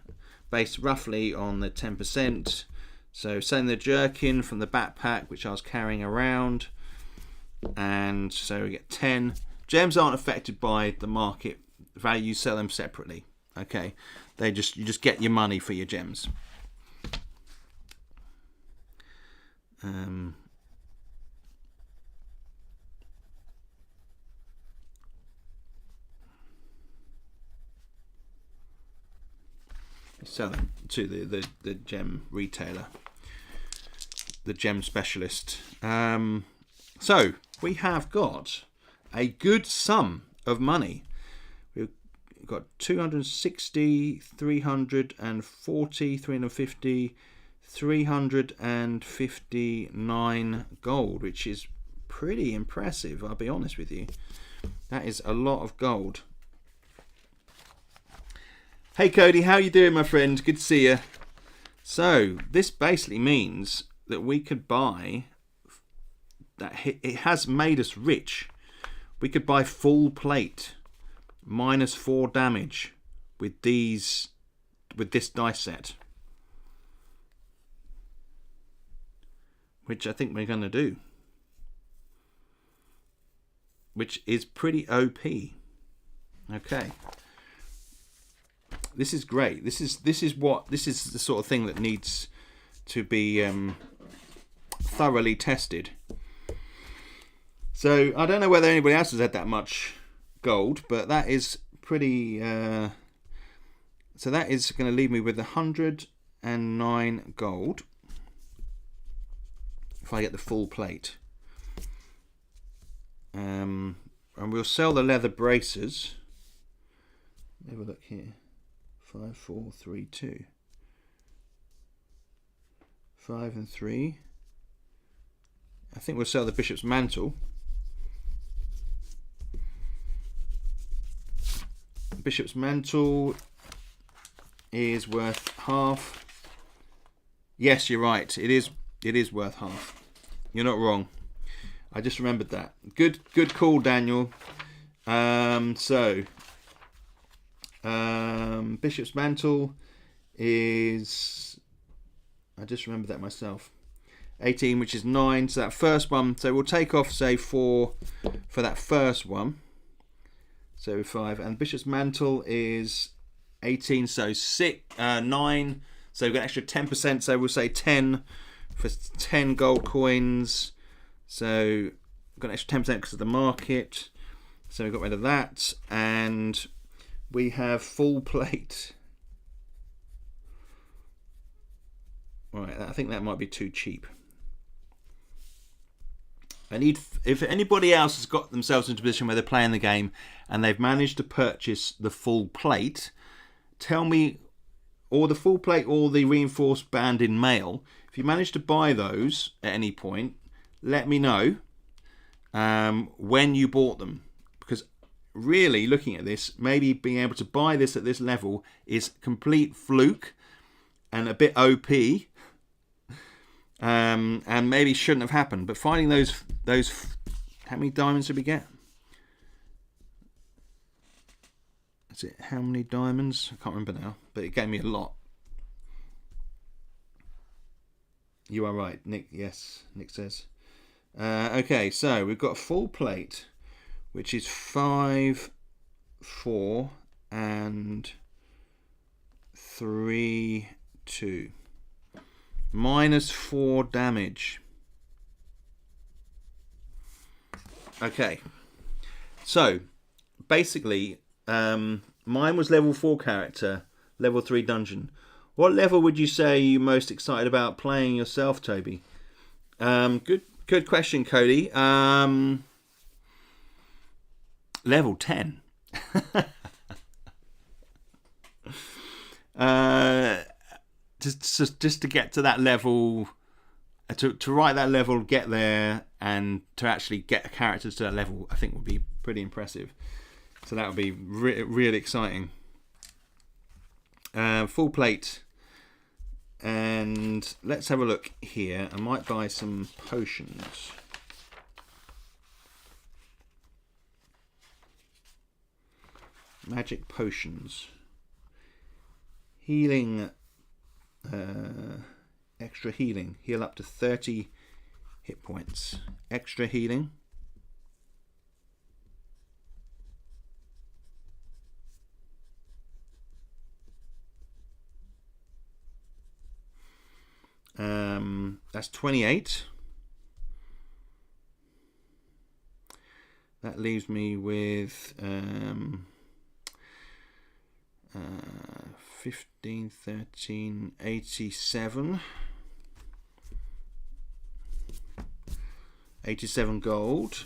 based roughly on the 10%. So selling the jerkin from the backpack, which I was carrying around, and so we get 10. Gems aren't affected by the market value. You sell them separately. Okay, you just get your money for your gems. Sell them to the gem retailer, the gem specialist. So we have got a good sum of money. We've got 260, 340, 350, 359 gold, which is pretty impressive, I'll be honest with you. That is a lot of gold. Hey Cody, how you doing, my friend? Good to see you. So this basically means that we could buy, that it has made us rich. We could buy full plate, -4 damage with this dice set, which I think we're going to do, which is pretty OP. Okay. This is great. This is the sort of thing that needs to be thoroughly tested. So I don't know whether anybody else has had that much gold, but that is pretty. So that is going to leave me with 109 gold if I get the full plate. And we'll sell the leather braces. Have a look here. 5, 4, 3, 2. 5 and 3. I think we'll sell the bishop's mantle. Bishop's mantle is worth half. Yes, you're right. It is worth half. You're not wrong. I just remembered that. Good call, Daniel. Bishop's mantle is, I just remembered that myself, 18, which is 9. So that first one, so we'll take off, say, 4 for that first one. So 5, and bishop's mantle is 18, so 9. So we've got an extra 10%. So we'll say 10 for 10 gold coins. So we've got an extra 10% because of the market. So we got rid of that, and we have full plate. Right, I think that might be too cheap. If anybody else has got themselves into a position where they're playing the game and they've managed to purchase the full plate, tell me, or the full plate or the reinforced band in mail. If you manage to buy those at any point, let me know when you bought them. Because really, looking at this, maybe being able to buy this at this level is complete fluke and a bit OP. And maybe shouldn't have happened, but finding those, how many diamonds did we get? Is it how many diamonds? I can't remember now, but it gave me a lot. You are right, Nick. Yes, Nick says. Okay, so we've got a full plate, which is 5, 4, and 3, 2. -4 damage. Okay, so basically mine was level 4 character, level 3 dungeon. What level would you say you're most excited about playing yourself, Toby? Good question, Cody. Level 10. Just to get to that level, to write that level, get there, and to actually get characters to that level, I think would be pretty impressive. So that would be really exciting. Full plate, and let's have a look here. I might buy some potions. Magic potions. Healing, extra healing. Heal up to 30 hit points. Extra healing. That's 28. That leaves me with 15, 13, 87. 87 gold.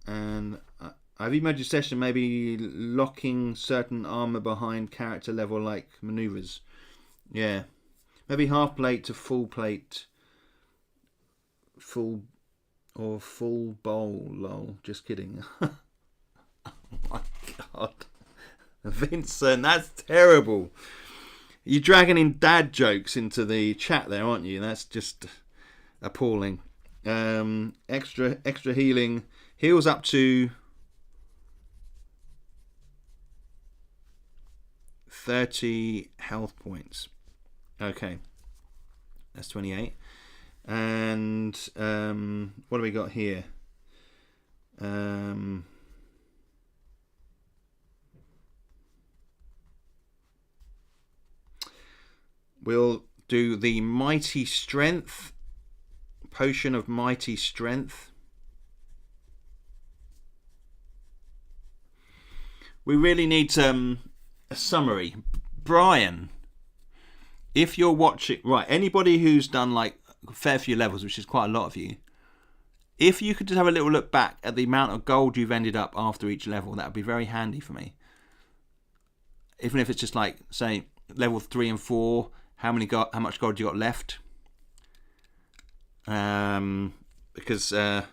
And I've imagined session maybe locking certain armor behind character level like maneuvers. Yeah. Maybe half plate to full plate. Full bowl, lol. Just kidding. Oh my god. Vincent, that's terrible. You're dragging in dad jokes into the chat there, aren't you? That's just appalling. Extra healing. Heals up to 30 health points. Okay. That's 28. And what do we got here? We'll do the Mighty Strength. Potion of Mighty Strength. We really need a summary. Brian, if you're watching... Right, anybody who's done like a fair few levels, which is quite a lot of you, if you could just have a little look back at the amount of gold you've ended up after each level, that would be very handy for me. Even if it's just like, say, level 3 and 4... How much gold you got left? Because I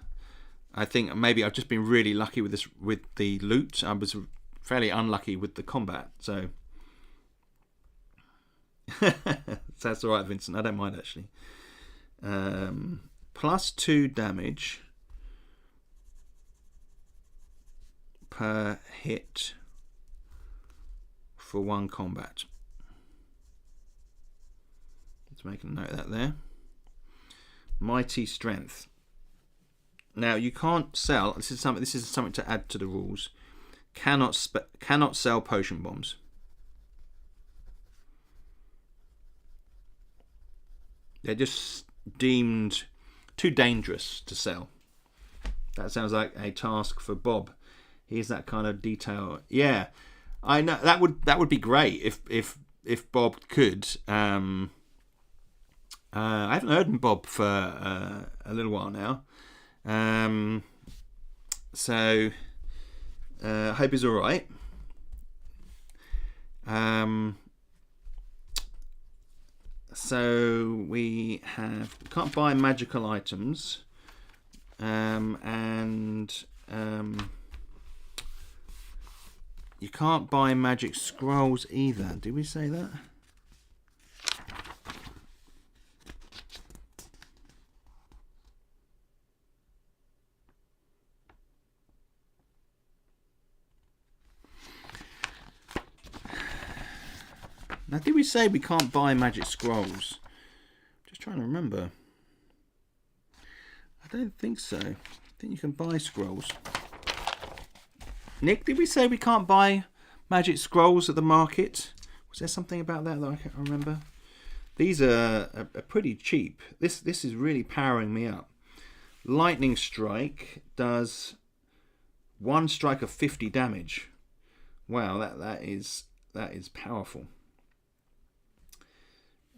think maybe I've just been really lucky with the loot. I was fairly unlucky with the combat, so that's all right, Vincent. I don't mind actually. Plus 2 damage per hit for 1 combat. Make a note of that there. Mighty Strength. Now you can't sell. This is something to add to the rules. Cannot sell potion bombs. They're just deemed too dangerous to sell. That sounds like a task for Bob. Here's that kind of detail. Yeah, I know that would be great if Bob could. I haven't heard from Bob for a little while now. So I hope he's all right. So we can't buy magical items, and you can't buy magic scrolls either. Did we say that? Now, did we say we can't buy magic scrolls? Just trying to remember. I don't think so. I think you can buy scrolls. Nick, did we say we can't buy magic scrolls at the market? Was there something about that I can't remember? These are pretty cheap. This is really powering me up. Lightning Strike does 1 strike of 50 damage. Wow, that is powerful.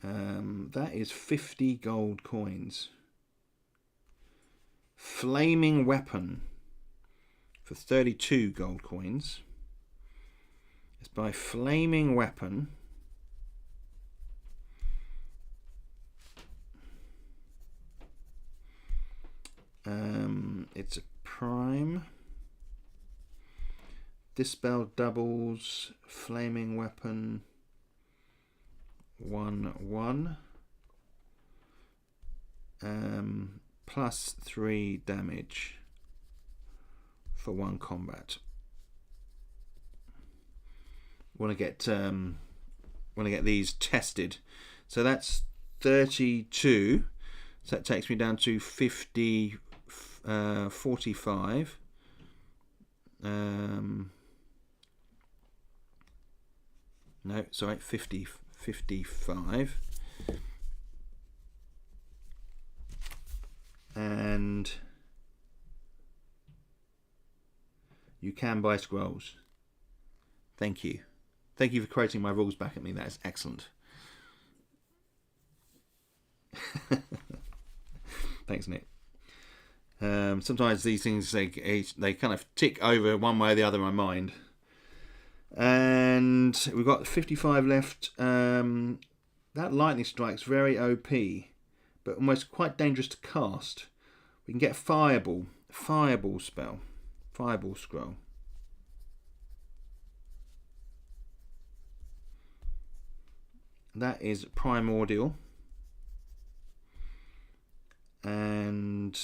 That is 50 gold coins. Flaming weapon for 32 gold coins. It's by Flaming Weapon. It's a prime. Dispel doubles. Flaming Weapon. 1/1. Plus 3 damage for 1 combat. Want to get these tested. So that's 32. So that takes me down to 50, 45. No, sorry, 50, 55. And you can buy scrolls. Thank you. Thank you for quoting my rules back at me. That is excellent. Thanks, Nick. Sometimes these things, they kind of tick over one way or the other in my mind. And we've got 55 left. That lightning strike's very OP, but almost quite dangerous to cast. We can get Fireball spell, Fireball scroll. That is Primordial. And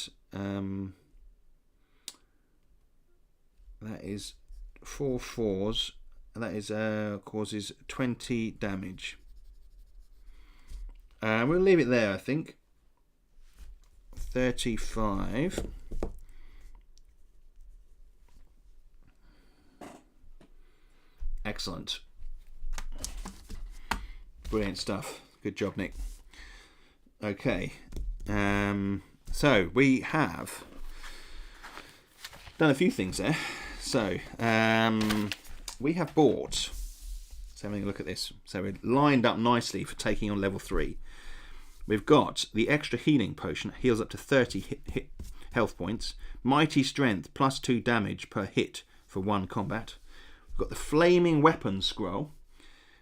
that is 4 4s. And that is causes 20 damage. We'll leave it there, I think. 35. Excellent. Brilliant stuff. Good job, Nick. Okay. So we have done a few things there. So we have bought. Let's have a look at this. So we're lined up nicely for taking on level 3. We've got the extra healing potion, heals up to 30 hit health points. Mighty strength, plus 2 damage per hit for 1 combat. We've got the flaming weapon scroll.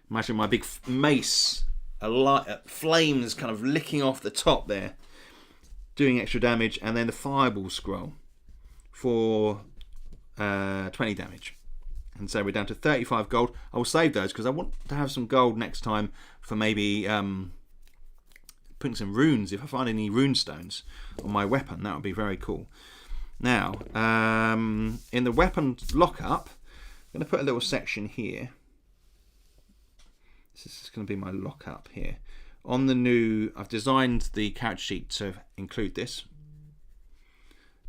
Imagine my big mace, flames kind of licking off the top there, doing extra damage, and then the fireball scroll for 20 damage. And so we're down to 35 gold. I will save those because I want to have some gold next time for maybe putting some runes. If I find any rune stones on my weapon, that would be very cool. Now, in the weapons lockup, I'm going to put a little section here. This is going to be my lockup here. On the new, I've designed the character sheet to include this.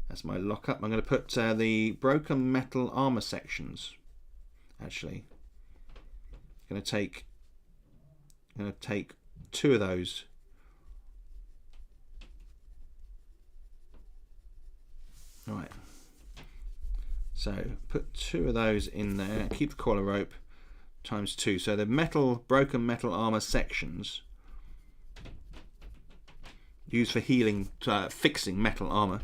That's my lockup. I'm going to put the broken metal armor sections. Actually, I'm going to take 2 of those. All right. So put 2 of those in there. Keep the collar rope times 2. So the broken metal armor sections used for healing, fixing metal armor.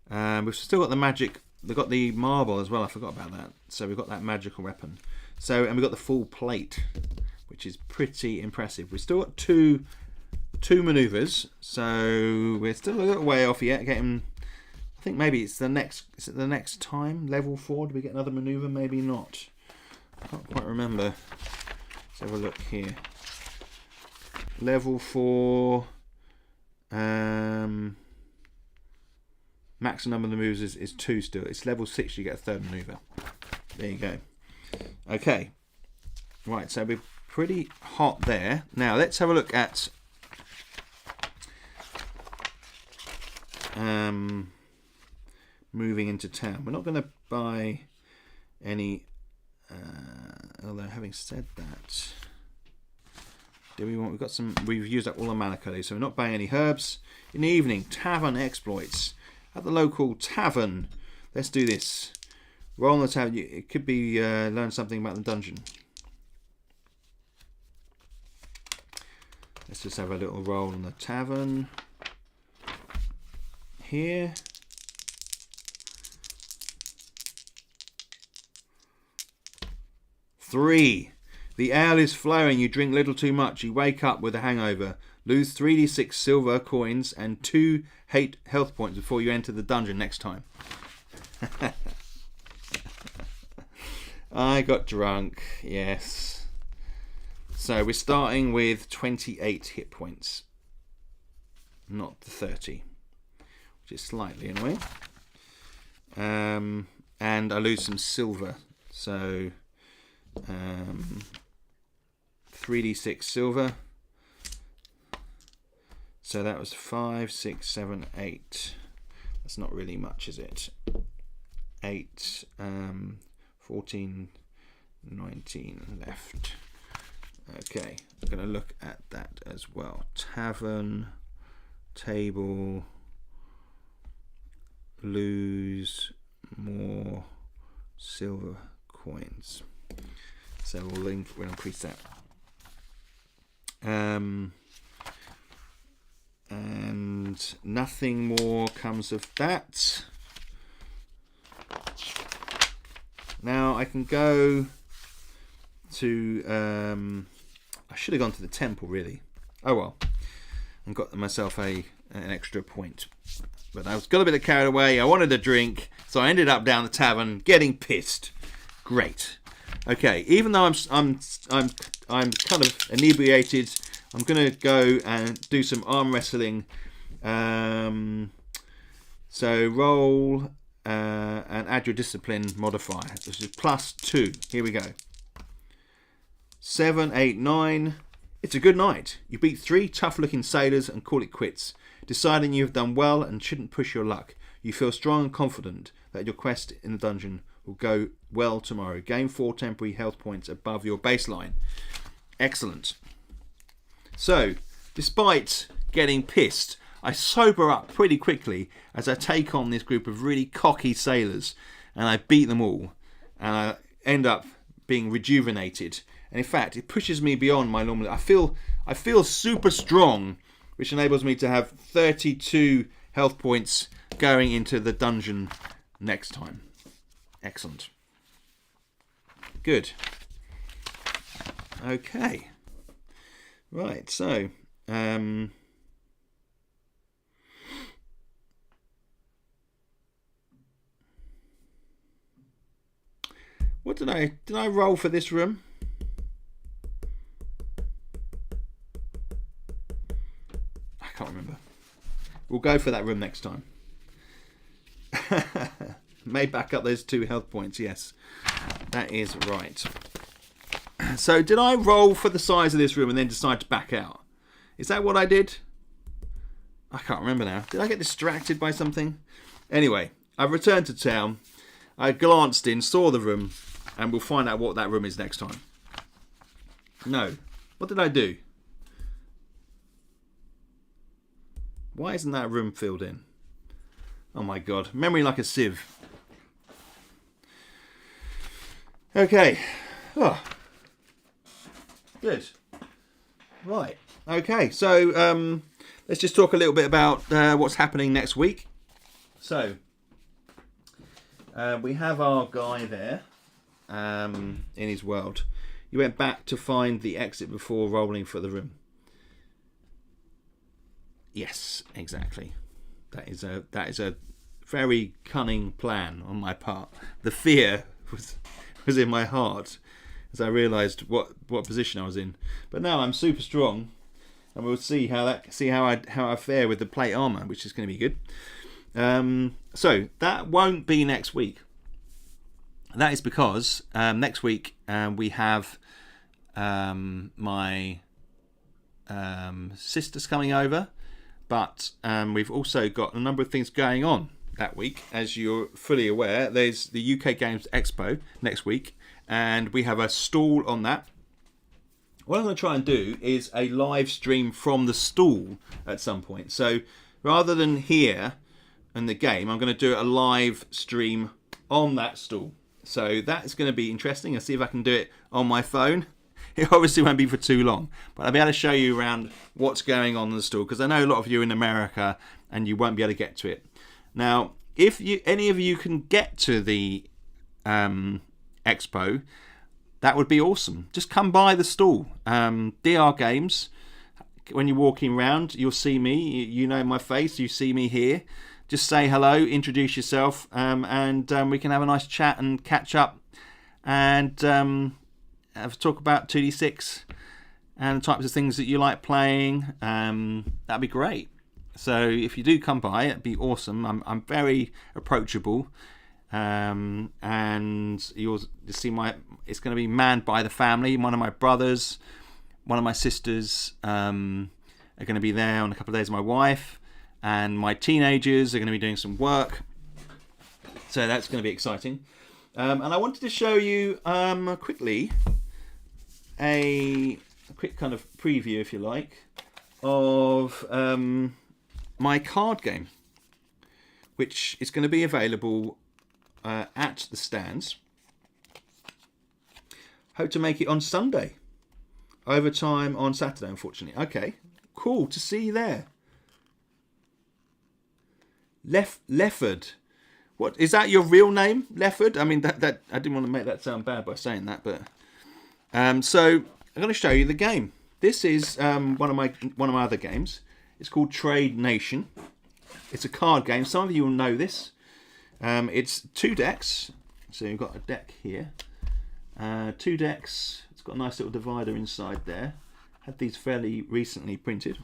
We've still got the magic. They've got the marble as well. I forgot about that. So we've got that magical weapon. So, and we've got the full plate, which is pretty impressive. We've still got two maneuvers. So we're still a little way off yet. Getting, I think maybe it's the next. Is it the next time? Level 4. Do we get another maneuver? Maybe not. I can't quite remember. Let's have a look here. Level 4. Maximum number of moves is 2 still. It's level 6, you get a 3rd maneuver. There you go. Okay. Right, so we're pretty hot there. Now, let's have a look at moving into town. We're not going to buy any, although having said that, we've used up all the mana colours, so we're not buying any herbs. In the evening, tavern exploits. At the local tavern, let's do this. Roll on the tavern. It could be learn something about the dungeon. Let's just have a little roll on the Tavern here. Three. The ale is flowing. You drink little too much. You wake up with a hangover. Lose 3d6 silver coins and 2 health points before you enter the dungeon next time. I got drunk. Yes. So we're starting with 28 hit points. Not the 30. Which is slightly annoying. And I lose some silver. So 3d6 silver. So that was 5, 6, 7, 8. That's not really much, is it? 8, 14, 19 left. Okay, I'm going to look at that as well. Tavern, table, lose more silver coins. So we'll increase that. And nothing more comes of that. Now I can go to I should have gone to the temple really. Oh well. And got myself an extra point. But I got a bit carried away. I wanted a drink, so I ended up down the tavern getting pissed. Great. Okay, even though I'm kind of inebriated, I'm gonna go and do some arm wrestling. So roll and add your discipline modifier. This is +2. Here we go. 7, 8, 9. It's a good night. You beat 3 tough-looking sailors and call it quits, deciding you have done well and shouldn't push your luck. You feel strong and confident that your quest in the dungeon will go well tomorrow. Gain 4 temporary health points above your baseline. Excellent. So, despite getting pissed, I sober up pretty quickly as I take on this group of really cocky sailors and I beat them all and I end up being rejuvenated. And in fact, it pushes me beyond my normal. I feel super strong, which enables me to have 32 health points going into the dungeon next time. Excellent. Good. Okay. Right, so what did I roll for this room? I can't remember. We'll go for that room next time. May back up those 2 health points, yes. That is right. So did I roll for the size of this room and then decide to back out? Is that what I did? I can't remember now. Did I get distracted by something? Anyway, I've returned to town. I glanced in, saw the room, and we'll find out what that room is next time. No. What did I do? Why isn't that room filled in? Oh my god. Memory like a sieve. Okay. Oh. Good. Right. Okay. So let's just talk a little bit about what's happening next week. So we have our guy there in his world. You went back to find the exit before rolling for the room. Yes, exactly. That is a very cunning plan on my part. The fear was in my heart as I realised what position I was in. But now I'm super strong, and we'll see how I fare with the plate armour, which is going to be good. So that won't be next week. That is because next week we have my sisters coming over, but we've also got a number of things going on that week. As you're fully aware, there's the UK Games Expo next week, and we have a stall on that. What I'm going to try and do is a live stream from the stall at some point. So rather than here in the game, I'm going to do a live stream on that stall. So that's going to be interesting. I'll see if I can do it on my phone. It obviously won't be for too long, but I'll be able to show you around what's going on in the store, because I know a lot of you are in America and you won't be able to get to it. Now, if any of you can get to the Expo, that would be awesome. Just come by the stall. DR Games. When you're walking around, you'll see me. You know my face. You see me here. Just say hello, introduce yourself, and we can have a nice chat and catch up, and have a talk about 2D6 and the types of things that you like playing. That'd be great. So if you do come by, it'd be awesome. I'm very approachable, and you'll see it's going to be manned by the family. One of my brothers, one of my sisters are going to be there on a couple of days. My wife and my teenagers are going to be doing some work, so that's going to be exciting. And I wanted to show you quickly a quick kind of preview, if you like, of my card game, which is going to be available at the stands. Hope to make it on Sunday. Overtime on Saturday, unfortunately. Okay, cool to see you there. Lefford. What is that? Your real name, Lefford? I mean, that I didn't want to make that sound bad by saying that, but so I'm going to show you the game. This is one of my other games. It's called Trade Nation. It's a card game. Some of you will know this. It's 2 decks. So you've got a deck here. 2 decks. It's got a nice little divider inside there. Had these fairly recently printed.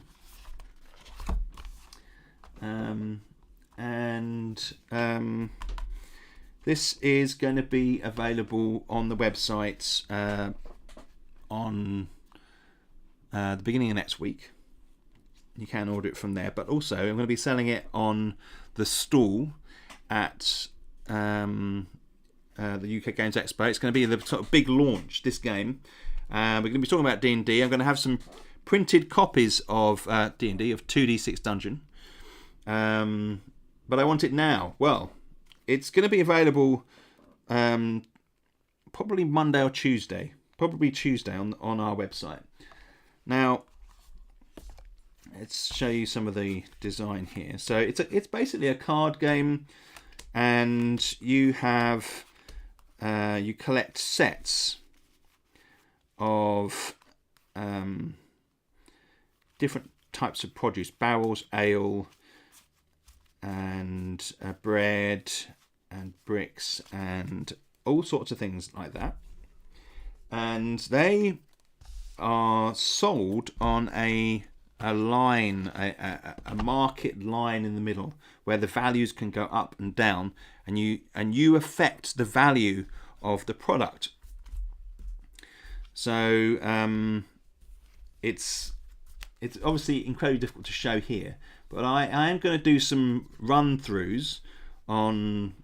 This is going to be available on the website on the beginning of next week. You can order it from there, but also I'm going to be selling it on the stall at the UK Games Expo. It's going to be the sort of big launch, this game. We're going to be talking about D&D. I'm going to have some printed copies of D&D, of 2D6 Dungeon. But I want it now. Well, it's going to be available probably Monday or Tuesday. Probably Tuesday on our website. Now, let's show you some of the design here. So it's basically a card game, and you have you collect sets of different types of produce: barrels, ale, and bread, and bricks, and all sorts of things like that. And they are sold on a line, a market line in the middle, where the values can go up and down, and you affect the value of the product. So it's obviously incredibly difficult to show here, but I am going to do some run-throughs on...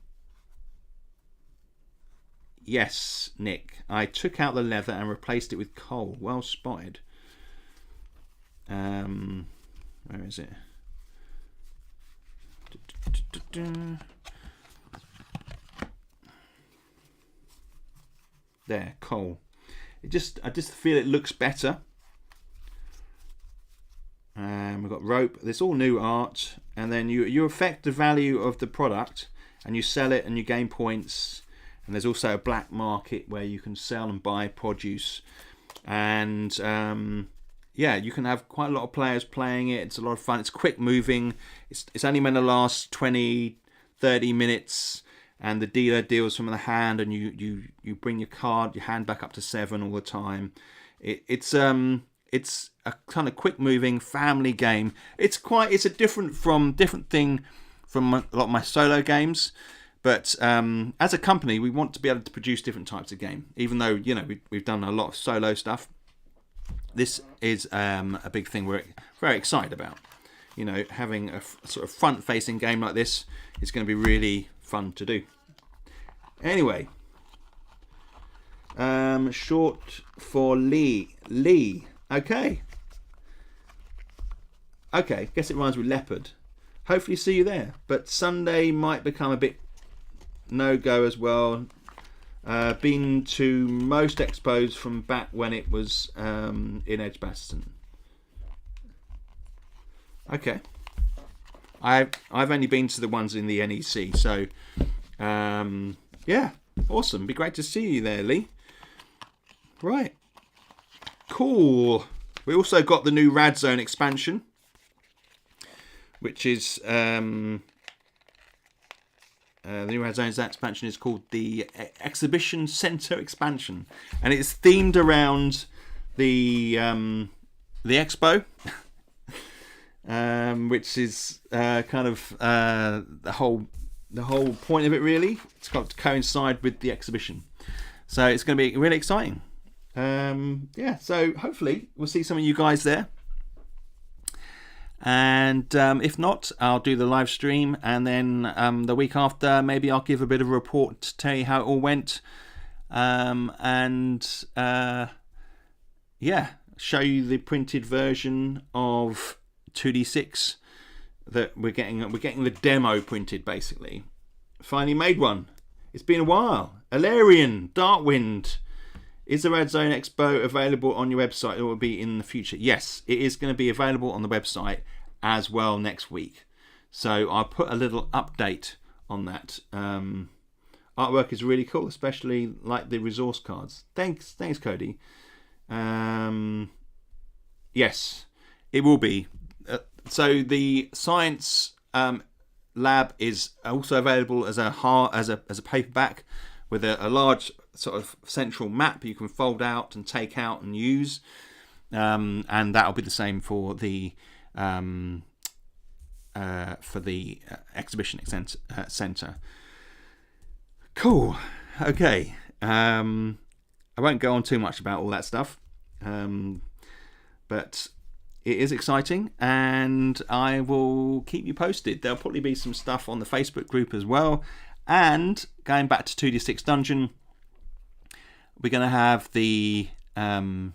Yes, Nick, I took out the leather and replaced it with coal. Well spotted. Where is it? There, coal. I just feel it looks better. We've got rope. There's all new art, and then you affect the value of the product, and you sell it, and you gain points. And there's also a black market where you can sell and buy produce, and yeah, you can have quite a lot of players playing it. It's a lot of fun. It's quick moving. It's only meant to last 20-30 minutes, and the dealer deals from the hand, and you bring your hand back up to 7 all the time. It's a kind of quick moving family game. It's a different thing from a lot of my solo games. But as a company, we want to be able to produce different types of game. Even though, we've done a lot of solo stuff, this is a big thing we're very excited about. Having a sort of front-facing game like this is going to be really fun to do. Anyway, short for Lee. Okay. Guess it rhymes with leopard. Hopefully see you there. But Sunday might become a bit no-go as well. Been to most expos from back when it was in Edgbaston. Okay. I've only been to the ones in the NEC, so yeah, awesome. Be great to see you there, Lee. Right, cool. We also got the new Rad Zone expansion, which is the new Rad Zone expansion is called the Exhibition Centre expansion, and it's themed around the Expo. Which is kind of the whole point of it, really. It's got to coincide with the exhibition, so it's going to be really exciting. Yeah, so hopefully we'll see some of you guys there, and if not, I'll do the live stream, and then the week after maybe I'll give a bit of a report to tell you how it all went, and yeah, show you the printed version of 2D6 that we're getting the demo printed, basically. Finally made one. It's been a while. Alarian, Darkwind. Is the Rad Zone Expo available on your website? It will be in the future. Yes, it is going to be available on the website as well next week. So I'll put a little update on that. Artwork is really cool, especially like the resource cards. Thanks Cody. Yes, it will be. So the science lab is also available as a paperback with a large sort of central map you can fold out and take out and use, and that'll be the same for the exhibition centre. Cool. Okay. I won't go on too much about all that stuff, but it is exciting, and I will keep you posted. There'll probably be some stuff on the Facebook group as well. And going back to 2D6 Dungeon, we're going to have the... I'm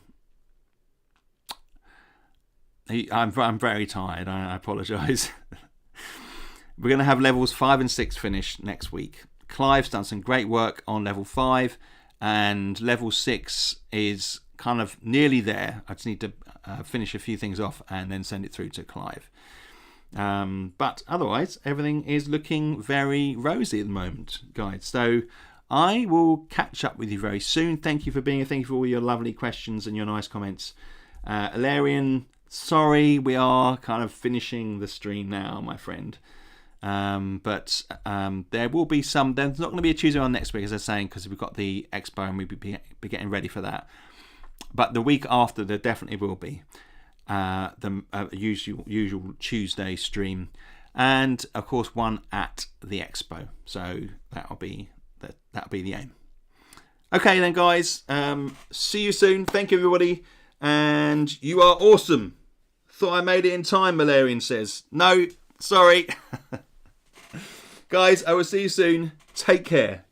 very tired. I apologise. We're going to have levels 5 and 6 finished next week. Clive's done some great work on level 5, and level 6 is kind of nearly there. I just need to finish a few things off and then send it through to Clive. But otherwise, everything is looking very rosy at the moment, guys. So I will catch up with you very soon. Thank you for being here. Thank you for all your lovely questions and your nice comments. Alarian, sorry, we are kind of finishing the stream now, my friend. But there will be some. There's not going to be a Tuesday on next week, as I was saying, because we've got the Expo and we'll be getting ready for that. But the week after, there definitely will be the usual Tuesday stream, and of course one at the Expo. So that'll be the aim. Okay then, guys. See you soon. Thank you, everybody, and you are awesome. Thought I made it in time, Malarian says. No, sorry. Guys, I will see you soon. Take care.